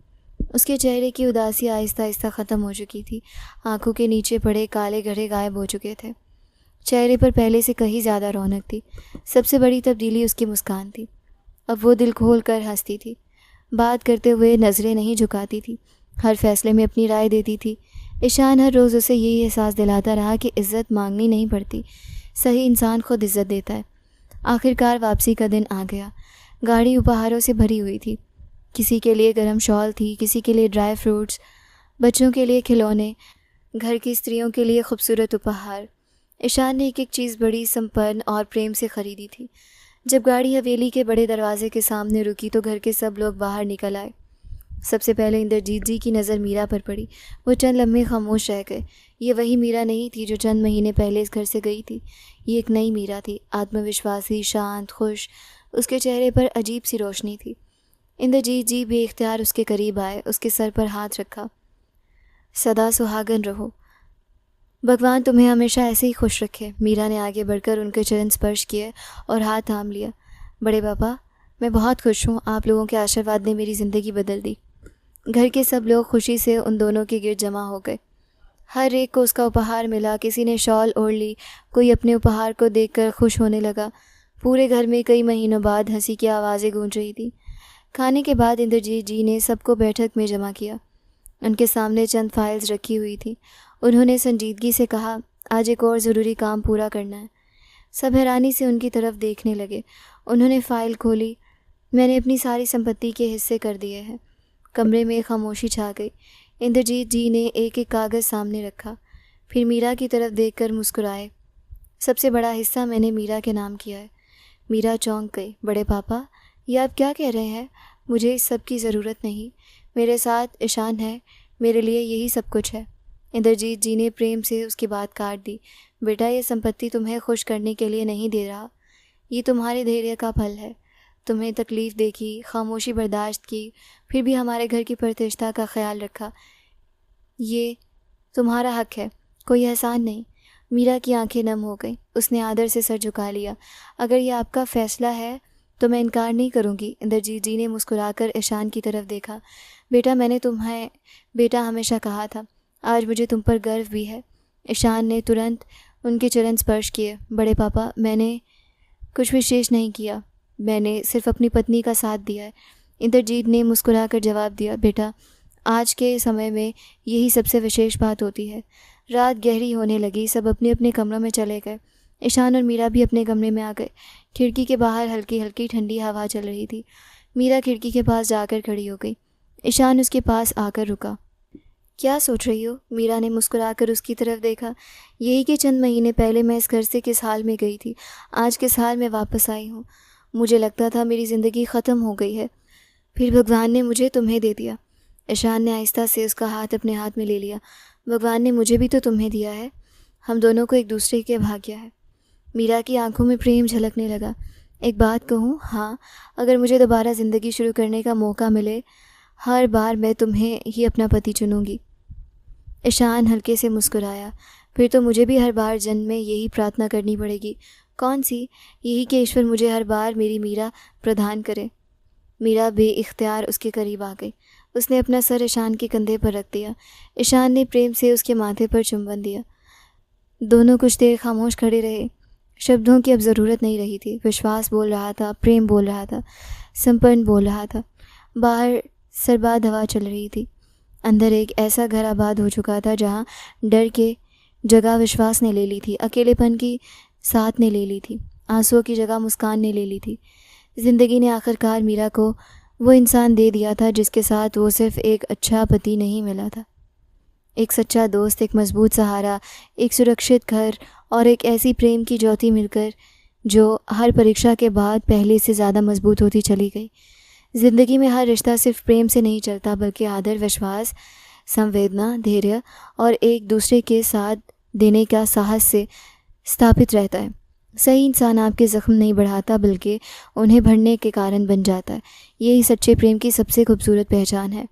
उसके चेहरे की उदासी आहिस्ता आहिस्ता ख़त्म हो चुकी थी। आंखों के नीचे पड़े काले घड़े गायब हो चुके थे। चेहरे पर पहले से कहीं ज़्यादा रौनक थी। सबसे बड़ी तब्दीली उसकी मुस्कान थी। अब वो दिल खोल कर हंसती थी। बात करते हुए नज़रें नहीं झुकाती थी, हर फैसले में अपनी राय देती थी। ईशान हर रोज़ उसे यही एहसास दिलाता रहा कि इज़्ज़त मांगनी नहीं पड़ती, सही इंसान खुद इज़्ज़त देता है। आखिरकार वापसी का दिन आ गया। गाड़ी उपहारों से भरी हुई थी। किसी के लिए गर्म शॉल थी, किसी के लिए ड्राई फ्रूट्स, बच्चों के लिए खिलौने। घर की स्त्रियों के लिए खूबसूरत उपहार। ईशान ने एक एक चीज़ बड़ी संपन्न और प्रेम से ख़रीदी थी। जब गाड़ी हवेली के बड़े दरवाजे के सामने रुकी तो घर के सब लोग बाहर निकल आए। सबसे पहले इंद्रजीत जी की नज़र मीरा पर पड़ी। वो चंद लम्हे खामोश रह गए। ये वही मीरा नहीं थी जो चंद महीने पहले इस घर से गई थी। ये एक नई मीरा थी, आत्मविश्वासी, शांत, खुश। उसके चेहरे पर अजीब सी रोशनी थी। इंद्रजीत जी बेइख्तियार उसके करीब आए, उसके सर पर हाथ रखा। सदा सुहागन रहो, भगवान तुम्हें हमेशा ऐसे ही खुश रखे। मीरा ने आगे बढ़कर उनके चरण स्पर्श किए और हाथ थाम लिया। बड़े पापा, मैं बहुत खुश हूँ। आप लोगों के आशीर्वाद ने मेरी ज़िंदगी बदल दी। घर के सब लोग खुशी से उन दोनों के गिर्द जमा हो गए। हर एक को उसका उपहार मिला। किसी ने शॉल ओढ़ ली, कोई अपने उपहार को देखकर खुश होने लगा। पूरे घर में कई महीनों बाद हंसी की आवाज़ें गूंज रही थी। खाने के बाद इंद्रजीत जी ने सबको बैठक में जमा किया। उनके सामने चंद फाइल्स रखी हुई थी। उन्होंने संजीदगी से कहा, आज एक और ज़रूरी काम पूरा करना है। सब हैरानी से उनकी तरफ देखने लगे। उन्होंने फ़ाइल खोली। मैंने अपनी सारी संपत्ति के हिस्से कर दिए हैं। कमरे में खामोशी छा गई। इंद्रजीत जी ने एक एक कागज़ सामने रखा, फिर मीरा की तरफ देखकर मुस्कुराए। सबसे बड़ा हिस्सा मैंने मीरा के नाम किया है। मीरा चौंक गई। बड़े पापा, ये आप क्या कह रहे हैं? मुझे इस सब की ज़रूरत नहीं। मेरे साथ ईशान है, मेरे लिए यही सब कुछ है। इंद्रजीत जी ने प्रेम से उसकी बात काट दी। बेटा, ये संपत्ति तुम्हें खुश करने के लिए नहीं दे रहा। ये तुम्हारे धैर्य का फल है। तुम्हें तकलीफ़ देखी, खामोशी बर्दाश्त की, फिर भी हमारे घर की प्रतिष्ठा का ख्याल रखा। ये तुम्हारा हक है, कोई एहसान नहीं। मीरा की आंखें नम हो गईं। उसने आदर से सर झुका लिया। अगर ये आपका फ़ैसला है तो मैं इनकार नहीं करूँगी। इंद्रजीत जी ने मुस्कुराकर ईशान की तरफ देखा। बेटा, मैंने तुम्हें बेटा हमेशा कहा था। आज मुझे तुम पर गर्व भी है। ईशान ने तुरंत उनके चरण स्पर्श किए। बड़े पापा, मैंने कुछ विशेष नहीं किया। मैंने सिर्फ अपनी पत्नी का साथ दिया है। इंद्रजीत ने मुस्कुराकर जवाब दिया। बेटा, आज के समय में यही सबसे विशेष बात होती है। रात गहरी होने लगी। सब अपने अपने कमरों में चले गए। ईशान और मीरा भी अपने कमरे में आ गए। खिड़की के बाहर हल्की हल्की ठंडी हवा चल रही थी। मीरा खिड़की के पास जाकर खड़ी हो गई। ईशान उसके पास आकर रुका। क्या सोच रही हो? मीरा ने मुस्कुराकर उसकी तरफ देखा। यही कि चंद महीने पहले मैं इस घर से किस हाल में गई थी, आज किस हाल में वापस आई हूँ। मुझे लगता था मेरी ज़िंदगी ख़त्म हो गई है, फिर भगवान ने मुझे तुम्हें दे दिया। ईशान ने आहिस्ता से उसका हाथ अपने हाथ में ले लिया। भगवान ने मुझे भी तो तुम्हें दिया है। हम दोनों को एक दूसरे के भाग्य है। मीरा की आंखों में प्रेम झलकने लगा। एक बात कहूँ? हाँ, अगर मुझे दोबारा ज़िंदगी शुरू करने का मौका मिले, हर बार मैं तुम्हें ही अपना पति चुनूँगी। ईशान हल्के से मुस्कुराया। फिर तो मुझे भी हर बार जन्म में यही प्रार्थना करनी पड़ेगी। कौन सी? यही कि ईश्वर मुझे हर बार मेरी मीरा प्रदान करे। मीरा बेइख्तियार उसके करीब आ गई। उसने अपना सर ईशान के कंधे पर रख दिया। ईशान ने प्रेम से उसके माथे पर चुंबन दिया। दोनों कुछ देर खामोश खड़े रहे। शब्दों की अब ज़रूरत नहीं रही थी। विश्वास बोल रहा था, प्रेम बोल रहा था, संपन्न बोल रहा था। बाहर सर्बाद हवा चल रही थी। अंदर एक ऐसा घर आबाद हो चुका था जहाँ डर के जगह विश्वास ने ले ली थी, अकेलेपन की साथ ने ले ली थी, आंसुओं की जगह मुस्कान ने ले ली थी। ज़िंदगी ने आखिरकार मीरा को वो इंसान दे दिया था जिसके साथ वो सिर्फ एक अच्छा पति नहीं मिला था, एक सच्चा दोस्त, एक मजबूत सहारा, एक सुरक्षित घर और एक ऐसी प्रेम की ज्योति मिलकर जो हर परीक्षा के बाद पहले से ज़्यादा मजबूत होती चली गई। ज़िंदगी में हर रिश्ता सिर्फ प्रेम से नहीं चलता, बल्कि आदर, विश्वास, संवेदना, धैर्य और एक दूसरे के साथ देने का साहस से स्थापित रहता है। सही इंसान आपके ज़ख्म नहीं बढ़ाता, बल्कि उन्हें भरने के कारण बन जाता है। यही सच्चे प्रेम की सबसे खूबसूरत पहचान है।